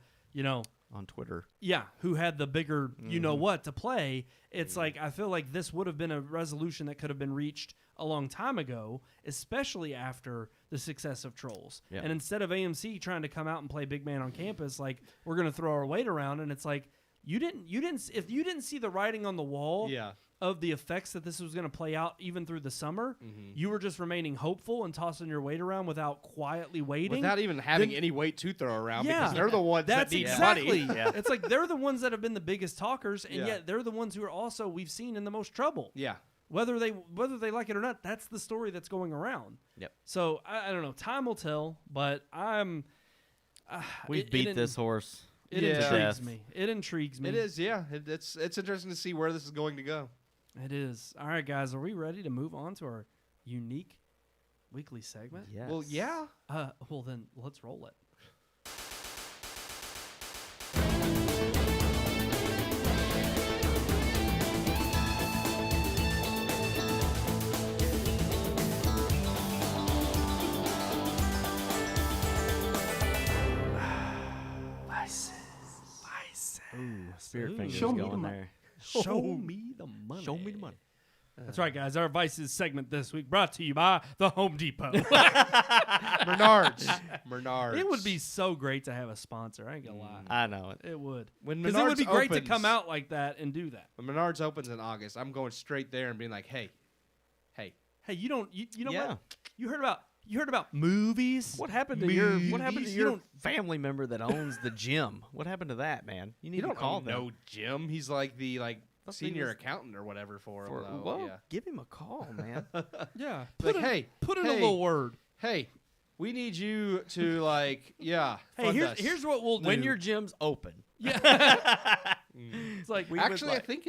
on Twitter. Yeah, who had the bigger what to play. It's like I feel like this would have been a resolution that could have been reached a long time ago, especially after the success of Trolls. Yeah. And instead of AMC trying to come out and play big man on campus, like we're going to throw our weight around, and it's like if you didn't see the writing on the wall of the effects that this was going to play out even through the summer, you were just remaining hopeful and tossing your weight around without quietly waiting. Without even having any weight to throw around, because they're the ones that's that need exactly. money. It's like they're the ones that have been the biggest talkers, and yet they're the ones who are also we've seen in the most trouble. Yeah. Whether they like it or not, that's the story that's going around. Yep. So I don't know. Time will tell, but I'm. We've beat this horse. It Yeah. intrigues me. It intrigues me. It is, yeah. It's interesting to see where this is going to go. It is. All right, guys. Are we ready to move on to our unique weekly segment? Yes. Well, yeah. Well, then let's roll it. Spirit Ooh. fingers Show me going the there. Show me the money. Show me the money. That's right, guys. Our Vices segment this week brought to you by the Home Depot. Menards. It would be so great to have a sponsor. I ain't gonna lie. I know it. It would. When Because it would Menards be great to opens- come out like that and do that. When Menards opens in August, I'm going straight there and being like, hey. Hey, you know Yeah. what? You heard about movies? What happened to your family member that owns the gym? What happened to that, man? You need You to don't call own them. no Jim. He's like the Thought he senior was- accountant or whatever for him. though. Well, yeah. give him a call, man. Yeah. Like, hey, Put in a hey, little word. Hey, we need you to Hey, fund us. here's what we'll do. When your gym's open. Yeah. It's like Actually, I think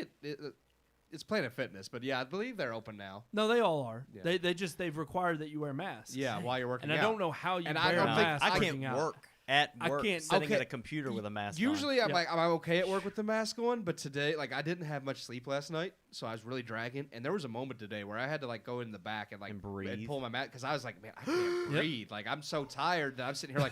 it's Planet Fitness, but yeah, I believe they're open now. no, they all are. Yeah. They've required that you wear masks. Yeah, while you're working And out. I don't know how you And wear I a don't think- mask. I working can't out. work at I work can't- sitting Okay. at a computer with a mask Usually, Yeah. I'm okay at work with the mask on, but today, I didn't have much sleep last night, so I was really dragging. And there was a moment today where I had to go in the back and And breathe. pull my mask because I was like, man, I can't breathe. I'm so tired that I'm sitting here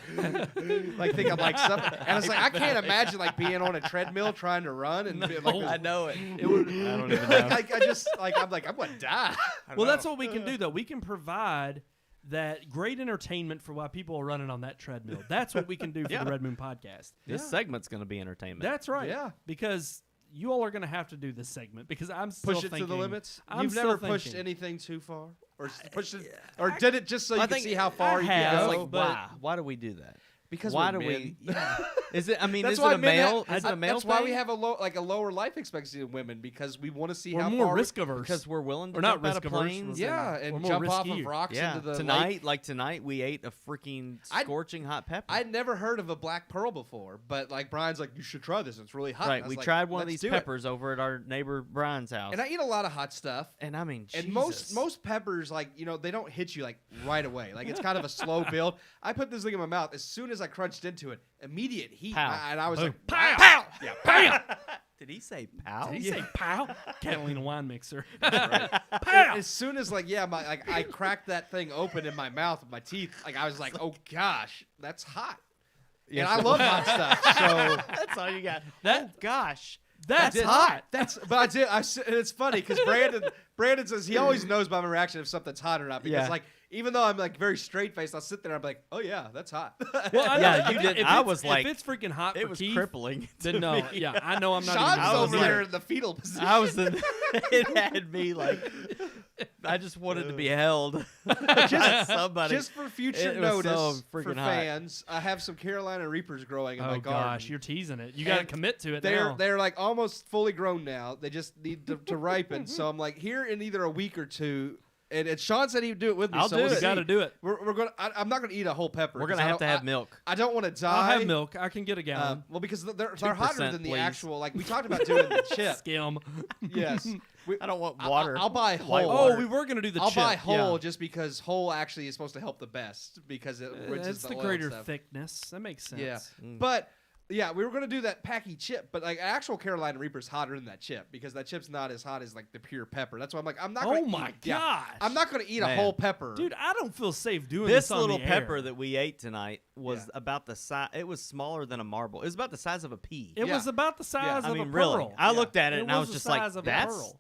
think I'm something. And I was like, I can't imagine being on a treadmill trying to run and being on. I know it. It would, I don't even know. I just I'm gonna die. well, that's what we can do, though. We can provide that great entertainment for why people are running on that treadmill. That's what we can do for Yeah. the Red Moon Podcast. This segment's going to be entertainment. That's right. Yeah. Because you all are going to have to do this segment because I'm still Push it thinking, to the limits. I'm You've still never pushed thinking. anything too far, or pushed it, or did it just so you I could think see how far you have, can it's go? like, but- why? Why do we do that? Because why we're do men. we? Yeah. Is it? I mean, That's is it why a men male? have- Is it a male That's why we thing? have a lower life expectancy than women, because we want to see We're how more far risk averse. Because we're willing to Or not jump out of risk-averse, planes. yeah, We're and more jump off riskier. of rocks Yeah. into the Tonight, lake. tonight we ate a freaking I'd- scorching hot pepper. I'd never heard of a black pearl before, but Brian's like, you should try this. It's really hot. right. And I was We like, tried one of "Let's these do it." peppers over at our neighbor Brian's house. And I eat a lot of hot stuff. And I mean, And Jesus. most peppers, they don't hit you right away. It's kind of a slow build. I put this thing in my mouth. As soon as I crunched into it, immediate heat. Pow. And I was Boom. like, Pow! wow. Yeah, Bam! Did he say pow? Did he say pow? Catalina wine mixer. Pow! As soon as I cracked that thing open in my mouth with my teeth, I was like, oh gosh, that's hot. Yes, and I it love was. hot stuff. So That's all you got. That- oh, gosh. That's I did- hot. But I did. And it's funny because Brandon says he always knows by my reaction if something's hot or not. Because Yeah. even though I'm very straight faced, I'll sit there and I'm like, oh yeah, that's hot. Well, I Yeah, know, you if did- If I it's- was like- if it's freaking hot It for was Keith, crippling. then to no. me. Yeah, I know I'm not Sean's even over here. there in the fetal position. I was in. It had me I just wanted to be held. Somebody. Just for future It was so notice for freaking hot. fans, I have some Carolina Reapers growing in my Oh garden. gosh, you're teasing it. You got to And commit to it They're now. they're almost fully grown now. They just need to ripen. So I'm here in either a week or two. And Sean said he'd do it with me. I'll so do we'll it. You got to see. do it. We're gonna. I'm not gonna eat a whole pepper. We're 'cause gonna I have to don't- have milk. I don't want to die. I'll have milk. I can get a gallon. Well, because they're hotter than the please. actual. We talked about doing the chip. Skim. Yes. I don't want water. I'll buy White whole. water. Oh, we were gonna do the I'll chip. buy whole Yeah. just because whole actually is supposed to help the best because it rinses It's the oil greater stuff. thickness. That makes sense. Yeah, Mm. but yeah, we were gonna do that packy chip, but actual Carolina Reaper's hotter than that chip because that chip's not as hot as the pure pepper. That's why I'm not. Oh Gonna my eat, yeah, gosh. I'm not gonna eat a Man. whole pepper, Dude, I don't feel safe doing This on little the pepper air. that we ate tonight was Yeah. about the size. It was smaller than a marble. It was about the size of a pea. It Yeah. was about the size I of mean, a really. pearl. I Yeah. looked at it It and I was was the just like, size of a "That's pearl."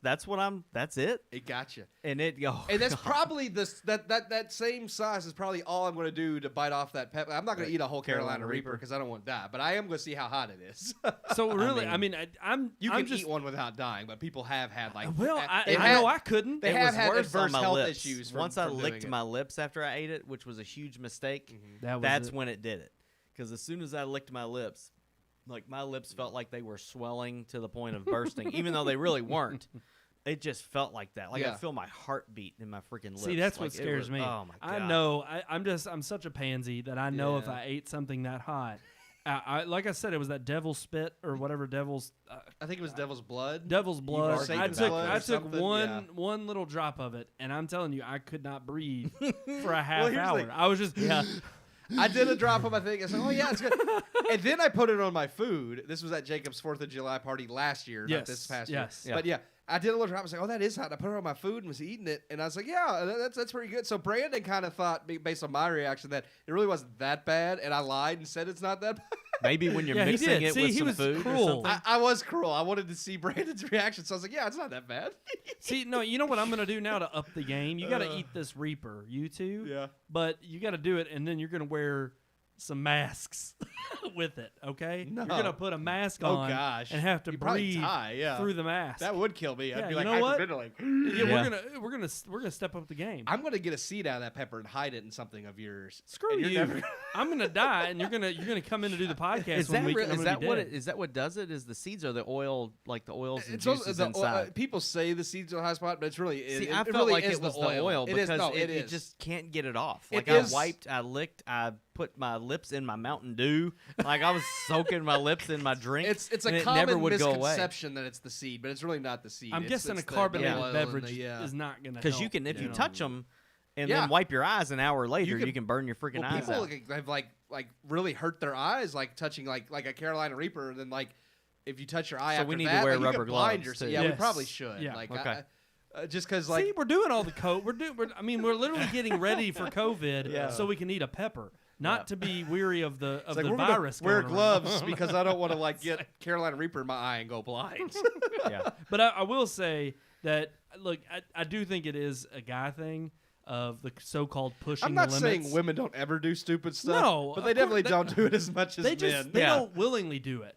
that's it." it got you. And it, And that's probably that same size is probably all I'm gonna do to bite off that pepper. I'm not gonna eat a whole Carolina Carolina Reaper Reaper. because I don't want to die, but I am want to see how hot it is. So really, I'm You I'm can just, eat one without dying, but people have had like. Well, they've I had- know I couldn't. They It have was had worse adverse on my health lips. issues. Once I from licked doing my lips after I ate it, which was a huge mistake, That was that's it. when it did it. Because as soon as I licked my lips, like my lips felt like they were swelling to the point of bursting, even though they really weren't. It just felt like that. Like I Yeah. feel my heartbeat in my freaking lips. See, that's Like, what scares me. Oh my god! I know. I'm such a pansy that I know if Yeah. I ate something that hot, like I said, it was that devil's spit or whatever devil's I think it was Devil's Blood. devil's blood. Satan's I took blood or I took something, one little drop of it, and I'm telling you, I could not breathe for a half Well, here's the hour. thing. I was just I did a drop on my thing. I was like, oh, yeah, it's good. And then I put it on my food. This was at Jacob's 4th of July party last year, not this past year. yes. But yeah, I did a little drop. I was like, oh, that is hot. And I put it on my food and was eating it. And I was like, yeah, that's pretty good. So Brandon kind of thought, based on my reaction, that it really wasn't that bad. And I lied and said it's not that bad. Maybe when you're Yeah, he mixing did. it See, with he some was food cruel. or something. I was cruel. I wanted to see Brandon's reaction. So I was like, yeah, it's not that bad. See, no, you know what I'm gonna do now to up the game? You got to eat this Reaper, you two. Yeah. But you got to do it, and then you're gonna wear some masks with it. Okay. No. You're gonna put a mask Oh, on. gosh. And have to You'd probably breathe die, yeah. through the mask. That would kill me. I'd Yeah, be you like know what? hyperventilating. Yeah, Yeah. we're gonna step up the game. I'm going to get a seed out of that pepper and hide it in something of yours. Screw And you're you. never- I'm gonna die, and you're gonna come in to do the podcast. Is one that week, real, and I'm is gonna that be what dead. is that what does it? Is the seeds or the oil, like the oils and It's also juices the inside? people say the seeds are the high spot, but it's really See, it, I it felt really like is it was the the oil It because is, no, it is. just can't get it off. It Like I is- wiped, I licked, I put my lips in my Mountain Dew. Like I was soaking my lips in my drink. It's and a it common never would go away. misconception that it's the seed, but it's really not the seed. I'm It's- guessing it's a the carbonated oil and beverage the, is not gonna. Because you help, can, if you know. touch them and Yeah. then wipe your eyes an hour later, can- you can burn your freaking Well, eyes people out. have like really hurt their eyes, like touching like a Carolina Reaper, and then like if you touch your eye So after we need to that, wear like, you rubber could blind gloves, yourself. too. Yeah, we Yes. probably should. Yeah. Like, Okay. just because See, like we're doing all the code. We're literally getting ready for COVID, Yeah. so we can eat a pepper, not to be weary of the it's like, the we're gonna virus. wear going gloves around. because I don't want to like get Carolina Reaper in my eye and go blind. Yeah. But I will say that look, I do think it is a guy thing of the so-called pushing I'm not the limits. saying women don't ever do stupid stuff. No, but of they definitely course, don't do it as much as They just men. they Yeah. don't willingly do it.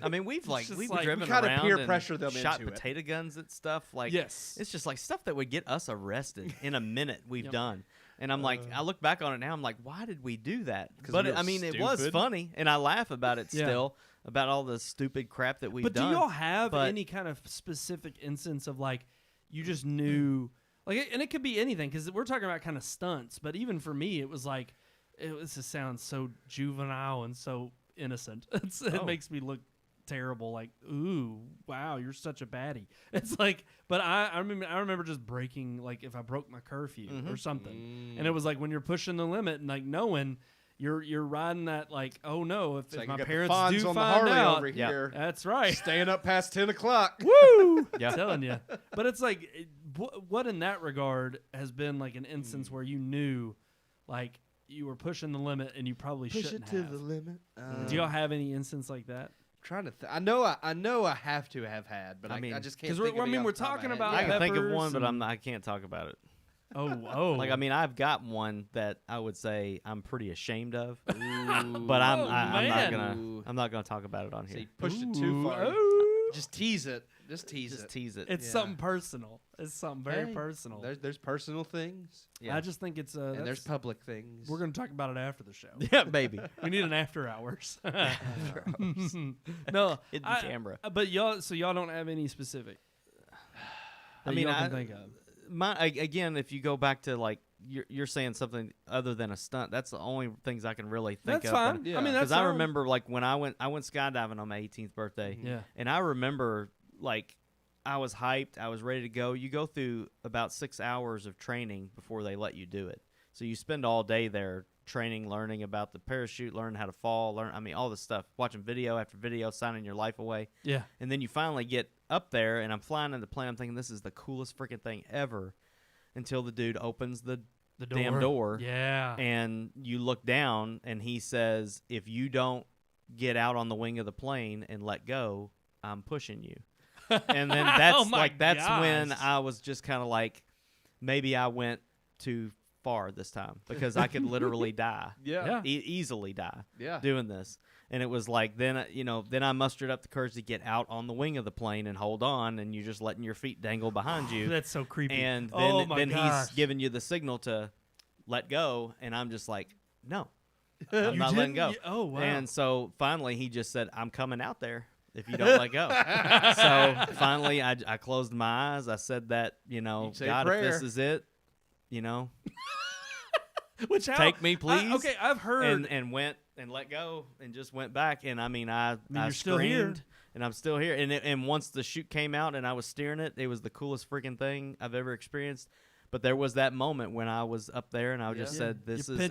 I mean, we've just we've like- driven we kinda around peer and pressure them shot into it. potato guns at stuff. Like, Yes. it's just like stuff that would get us arrested in a minute. We've done, and I'm like, I look back on it now. I'm like, why did we do that? 'Cause But we were I mean, it was stupid. funny, and I laugh about it Yeah. still about all the stupid crap that we've But done. do y'all have but- any kind of specific instance of like you just knew, like, and it could be anything because we're talking about kind of stunts. But even for me, it was like, this just sounds so juvenile and so innocent. It makes me look terrible. Like, ooh, wow, you're such a baddie. It's like, but I remember just breaking, like, if I broke my curfew or something, and it was like when you're pushing the limit and like knowing. You're riding that like, oh no, if Like, my you got the parents Fonz do on the find Harley out, over Yeah. here, that's right. staying up past 10 o'clock. Woo! Yeah. I'm telling you. But it's like, what in that regard has been like an instance where you knew, like, you were pushing the limit and you probably Push shouldn't it to have. the limit. Do y'all have any instance like that? Trying to. I know I have to have had, but I I mean, just can't. 'cause think we're- of I any mean, off we're the top of talking my head. about I can think of peppers one, but and- I can't talk about it. Oh. Like, I mean, I've got one that I would say I'm pretty ashamed of, but I'm man. not gonna talk about it on See, here. pushed it too far. Ooh. Just tease it. Just tease Just it. tease it. It's Yeah. something personal. It's something very Hey, personal. There's personal things, Yeah. I just think it's and there's that's- public things. we're going to talk about it after the show. Yeah, baby. We need an after hours. No, Hidden I- camera. But y'all don't have any specific. I mean, y'all I can think of. Again, if you go back to like you're saying something other than a stunt, that's the only things I can really think That's of. fine. Yeah. I mean, that's Because I fine. remember like when I went skydiving on my 18th birthday, Yeah. and I remember like I was hyped, I was ready to go. You go through about 6 hours of training before they let you do it. So you spend all day there training, learning about the parachute, learning how to fall, all this stuff, watching video after video, signing your life away. Yeah. And then you finally get up there, and I'm flying in the plane. I'm thinking this is the coolest freaking thing ever, until the dude opens the damn door. Yeah. And you look down, and he says, "If you don't get out on the wing of the plane and let go, I'm pushing you." And then that's Oh my when gosh. I was just kind of like, maybe I went too far this time because I could literally die. Yeah. Easily die Yeah. doing this. And it was like then I mustered up the courage to get out on the wing of the plane and hold on, and you're just letting your feet dangle behind you. That's so creepy. And then he's giving you the signal to let go, and I'm just like, no, I'm not letting go. Oh, wow. And so finally he just said, I'm coming out there if you don't let go. So finally I closed my eyes. I said that, God, if this is it, take me, please. Okay, I've heard. And went and let go and just went back. And I you're still here. screamed, and I'm still here. And once the chute came out and I was steering it, it was the coolest freaking thing I've ever experienced. But there was that moment when I was up there and I just said,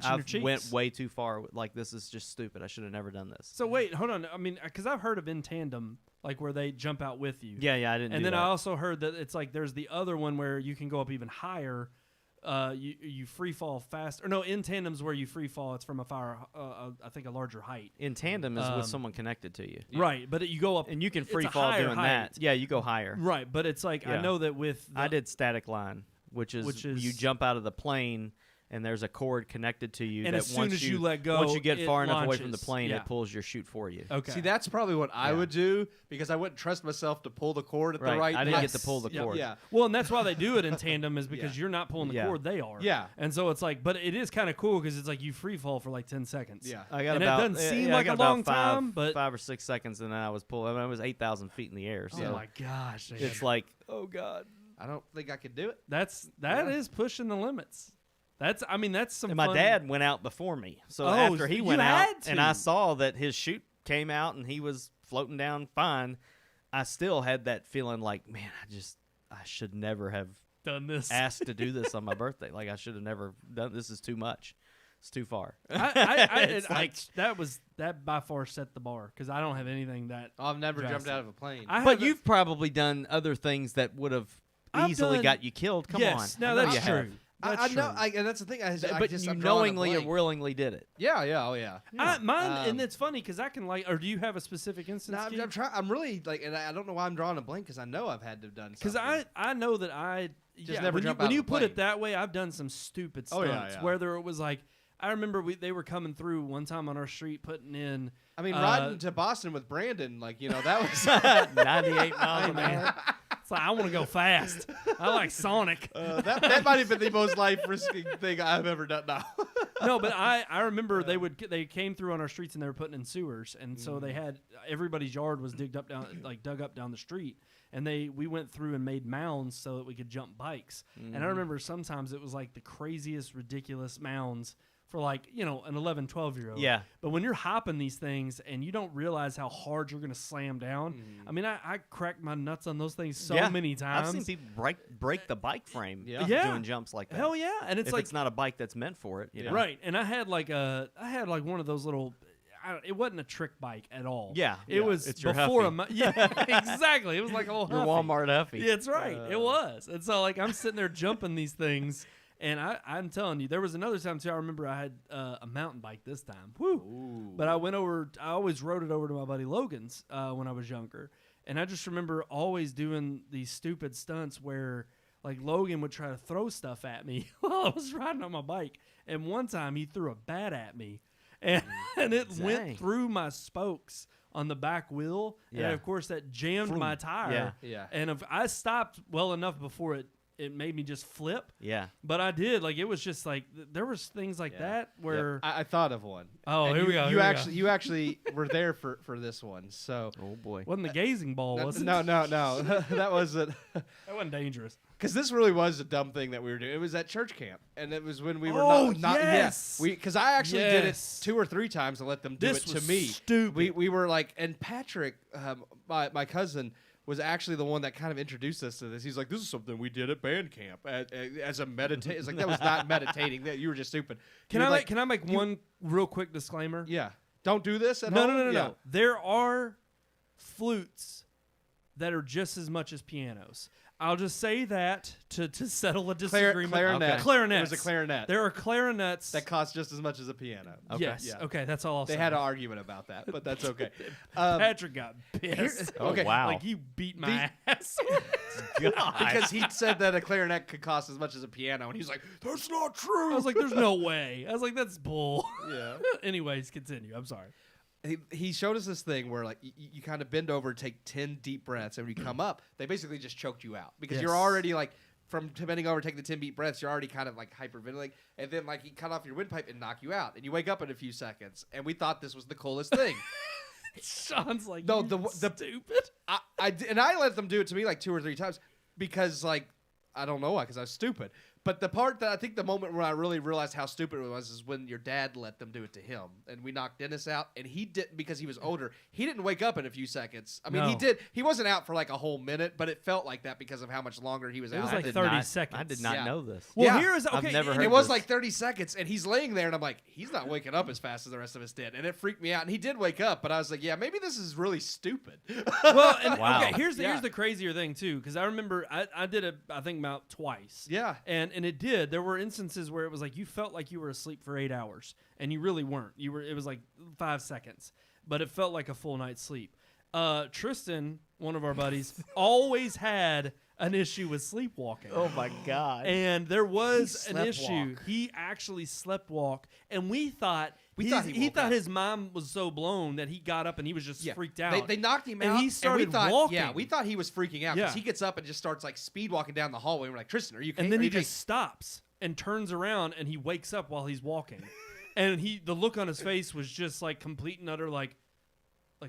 I went way too far. Like, this is just stupid. I should have never done this. So wait, hold on. I mean, because I've heard of in tandem, like where they jump out with you. Yeah, I didn't. And then that. I also heard that it's like there's the other one where you can go up even higher. You free fall fast, or no? In tandem's where you free fall. It's from I think a larger height. In tandem is with someone connected to you, right? But you go up, and you can free fall doing that. Yeah, you go higher, right? But it's like I know that with I did static line, which is you jump out of the plane. And there's a cord connected to you. And that as soon as you let go, once you get far enough away launches. from the plane, it pulls your chute for you. Okay. See, that's probably what I would do because I wouldn't trust myself to pull the cord at the right. I didn't get to pull the cord. Yeah. Well, and that's why they do it in tandem is because you're not pulling the cord; they are. Yeah. And so it's like, but it is kind of cool because it's like you free fall for like 10 seconds. Yeah. I got and about. It doesn't seem I like a got long about time, but 5 or 6 seconds, and then I was pulling. I mean, it was 8,000 feet in the air. So oh my gosh, man. it's like, oh god. I don't think I could do it. That is pushing the limits. That's some. And my fun. dad went out before me, so after he went you out, had to. and I saw that his chute came out and he was floating down fine, I still had that feeling like, man, I should never have done this. Asked to do this on my birthday. Like I should have never done. This is too much. It's too far. That by far set the bar because I don't have anything that. I've never drastic. jumped out of a plane. But you've probably done other things that would have easily got you killed. Come on. No, that's true. I know, and that's the thing. But you knowingly and willingly did it. Yeah, oh yeah. Mine, and it's funny because I can or do you have a specific instance? No, I'm trying. I'm really like, and I don't know why I'm drawing a blank because I know I've had to have done something. Because I know that I just never jump out when of you a put plane. it that way, I've done some stupid stunts. Whether it was like I remember they were coming through one time on our street putting in. I mean, riding to Boston with Brandon, like that was 98 miles an hour. It's like I want to go fast. I like Sonic. That might have been the most life-risking thing I've ever done. Now. No, but I remember they came through on our streets and they were putting in sewers, and so they had everybody's yard was dug up down the street, and we went through and made mounds so that we could jump bikes. And I remember sometimes it was like the craziest, ridiculous mounds for like, an 11, 12-year-old. Yeah. But when you're hopping these things and you don't realize how hard you're going to slam down, I mean, I cracked my nuts on those things so many times. I've seen people break the bike frame doing jumps like that. Hell yeah. And it's it's not a bike that's meant for it. Right. And I had like one of those little, it wasn't a trick bike at all. Yeah. It was it's your before Huffy. exactly. It was like a little your Huffy. Walmart Huffy. Yeah, that's right. It was. And so like I'm sitting there jumping these things. And I'm telling you, there was another time, too. I remember I had a mountain bike this time. Woo! Ooh. But I always rode it over to my buddy Logan's when I was younger. And I just remember always doing these stupid stunts where, like, Logan would try to throw stuff at me while I was riding on my bike. And one time he threw a bat at me. And it went through my spokes on the back wheel. Yeah. And, of course, that jammed my tire. Yeah. And if I stopped well enough before it made me just flip. Yeah. But I did. Like, it was just like, there was things like that where. I thought of one. Oh, and here we go. You actually were there for this one. So. Oh, boy. Wasn't the gazing ball, was it? No. That wasn't. That wasn't dangerous. Because this really was a dumb thing that we were doing. It was at church camp. And it was when we were not yes. Because I actually did it 2 or 3 times and let them do This it to was me. stupid. We were like, and Patrick, my cousin, was actually the one that kind of introduced us to this. He's like, this is something we did at band camp as a meditate. It's like, that was not meditating. That you were just stupid. Can I make one real quick disclaimer? Yeah. Don't do this at home? No. No. There are flutes that are just as much as pianos. I'll just say that to settle a disagreement. Clarinet. Okay. Clarinets. It was a clarinet. There are clarinets. That cost just as much as a piano. Okay. Yes. Yeah. Okay, that's all I'll They say. had an argument about that, but that's okay. Patrick got pissed. Oh, Okay, wow. Like, you beat my ass. Because he said that a clarinet could cost as much as a piano, and he's like, "That's not true." I was like, there's no way. I was like, that's bull. "Yeah." Anyways, continue. I'm sorry. He showed us this thing where like you kind of bend over and take 10 deep breaths, and when you come up, they basically just choked you out because you're Yes. already like from bending over, taking the 10 deep breaths, you're already kind of like hyperventilating, and then like he cut off your windpipe and knock you out, and you wake up in a few seconds, and we thought this was the coolest thing. Sean's like, No, you the stupid. I let them do it to me like 2 or 3 times because like I don't know why, because I was stupid. But the part that I think the moment where I really realized how stupid it was is when your dad let them do it to him, and we knocked Dennis out, and he didn't, because he was older. He didn't wake up in a few seconds. I mean, he No. did. He wasn't out for like a whole minute, but it felt like that because of how much longer he was It out. was I like did 30 not- seconds. I did not Yeah. know this. Well, Yeah. here is okay. I've never and heard It was this. like 30 seconds, and he's laying there, and I'm like, he's not waking up as fast as the rest of us did, and it freaked me out. And he did wake up, but I was like, yeah, maybe this is really stupid. Well, and, Wow. okay. Here's Yeah. the crazier thing too, because I remember I did it. I think about twice. Yeah. And it did. There were instances where it was like you felt like you were asleep for 8 hours, and you really weren't. You were. It was like 5 seconds, but it felt like a full night's sleep. Tristan, one of our buddies, always had an issue with sleepwalking. Oh my God. And there was He an issue. sleptwalk. He actually sleptwalk, and we thought thought he woke up. his mind was so blown that he got up and he was just freaked out. They knocked him And out, he started we thought, walking. Yeah, we thought he was freaking out because Yeah. he gets up and just starts like speed walking down the hallway. We're like, Tristan, are you okay? And then Are he you okay?" just stops and turns around and he wakes up while he's walking. And the look on his face was just like complete and utter like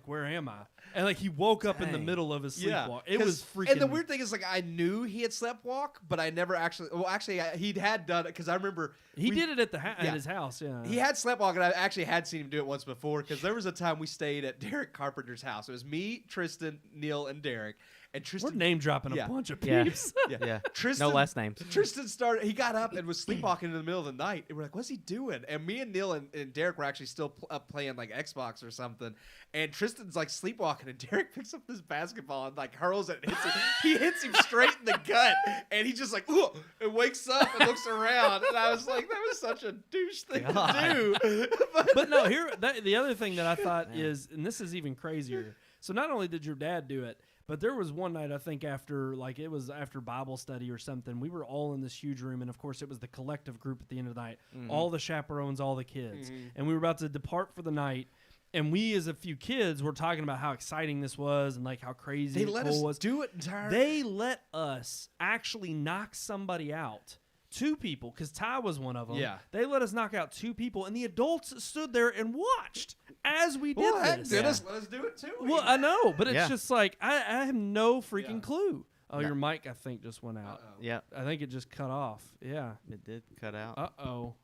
where am I? And like he woke up in the Dang. middle of his Yeah, sleepwalk. It was 'cause- freaking. And the weird thing is, like, I knew he had sleptwalk, but I never actually. Well, actually, he had done it because I remember he did it at Yeah. at his house. Yeah. He had sleptwalk, and I actually had seen him do it once before because there was a time we stayed at Derek Carpenter's house. It was me, Tristan, Neil, and Derek. And We're Tristan, name dropping Yeah. a bunch of Yeah. peeps. Yeah. Tristan, No last names. Tristan started. He got up and was sleepwalking in the middle of the night. And we're like, "What's he doing?" And me and Neil and Derek were actually still up playing like Xbox or something. And Tristan's like sleepwalking, and Derek picks up this basketball and like hurls it. And hits him. He hits him straight in the gut, and he just like "Ugh," and wakes up and looks around. And I was like, "That was such a douche thing to do." But no, the other thing that I thought is, and this is even crazier. So not only did your dad do it, but there was one night, I think after Bible study or something, we were all in this huge room, and of course it was the collective group at the end of the night, all the chaperones, all the kids, and we were about to depart for the night. And we, as a few kids, were talking about how exciting this was and like how crazy They and let cool us it was. do it entirely. They let us actually knock somebody out. 2 people, because Ty was one of them. Yeah. They let us knock out 2 people, and the adults stood there and watched as we did Well, heck, this. Dennis, let us do it too. Well, I know, but it's Yeah. just like I have no freaking Yeah. clue. Oh, your mic, I think, just went out. Yeah. I think it just cut off. Yeah. It did cut out. Uh-oh.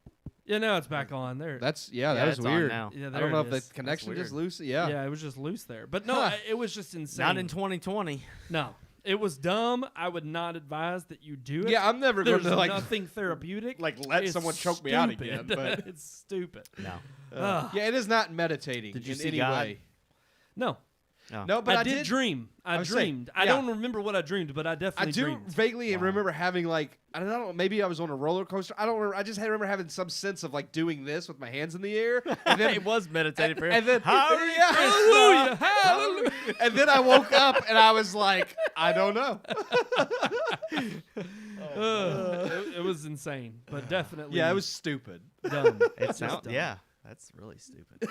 Yeah, now it's back on. There. That's Yeah, that was it's on weird. now. Yeah, I there don't know it if is. the connection That's just weird. loose. Yeah. Yeah, it was just loose there. But no, Huh. it was just insane. Not in 2020. No. It was dumb. I would not advise that you do it. Yeah, I'm never going There's to like nothing therapeutic. like let It's someone choke me out stupid. again. But It's stupid. No. Ugh. yeah, it is not meditating Did you in see any God? way. No. No. No, but I did dream. I was saying, dreamed. I yeah. don't remember what I dreamed, but I I definitely do dreamed. vaguely Wow. remember having like I don't know, maybe I was on a roller coaster. I don't remember. I just remember having some sense of like doing this with my hands in the air, and then it was meditative for him. and then Hallelujah. Hallelujah. and then I woke up and I was like, I don't know. It was insane, but definitely Yeah, it was stupid. dumb. It Just sounds, dumb. yeah, that's really stupid.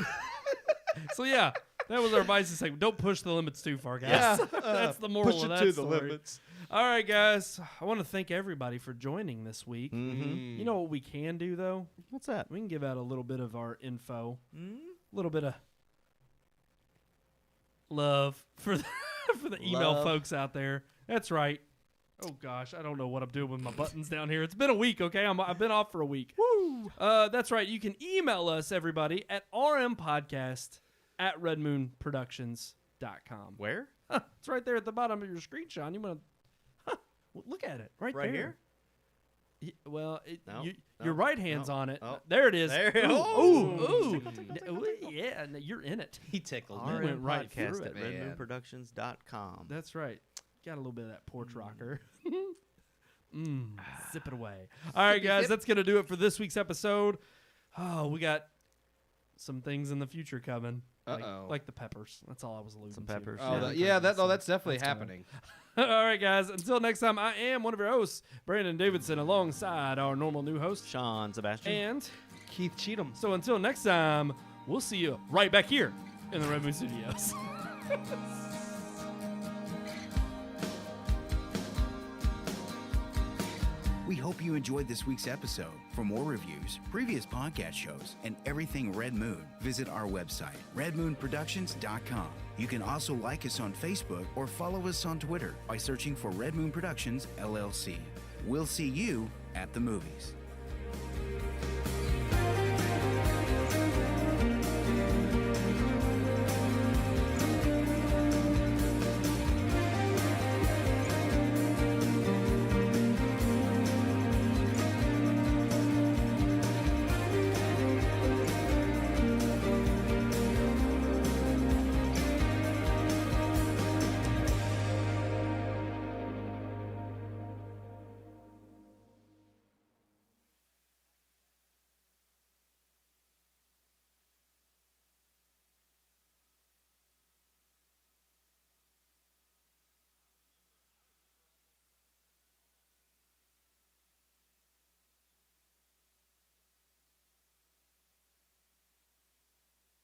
So yeah, that was our advice to say, don't push the limits too far, guys. Yeah. That's the moral Push of it that to the story. limits. All right, guys. I want to thank everybody for joining this week. Mm-hmm. You know what we can do though? What's that? We can give out a little bit of our info, Mm? a little bit of love for the email Love. folks out there. That's right. Oh gosh, I don't know what I'm doing with my buttons down here. It's been a week, okay? I've been off for a week. Woo! That's right. You can email us, everybody, at rmpodcast@redmoonproductions.com. Where? It's right there at the bottom of your screen, Sean. You want to look at it right Right there. Well, No, your no, right hand's no. on it. Oh. There it is. There- Ooh, oh. ooh, ooh. Yeah, no, you're in it. He tickled You went right through RMPodcast it, at man. redmoonproductions.com. That's right. Got a little bit of that porch rocker. Zip it away. All right, guys, that's going to do it for this week's episode. Oh, we got some things in the future coming. Like the peppers. That's all I was alluding to. Some peppers. That's definitely happening. All right, guys. Until next time, I am one of your hosts, Brandon Davidson, alongside our normal new host, Sean Sebastian. and Keith Cheatham. so until next time, we'll see you right back here in the Red Moon Studios. We hope you enjoyed this week's episode. For more reviews, previous podcast shows, and everything Red Moon, visit our website, redmoonproductions.com. You can also like us on Facebook or follow us on Twitter by searching for Red Moon Productions, LLC. We'll see you at the movies.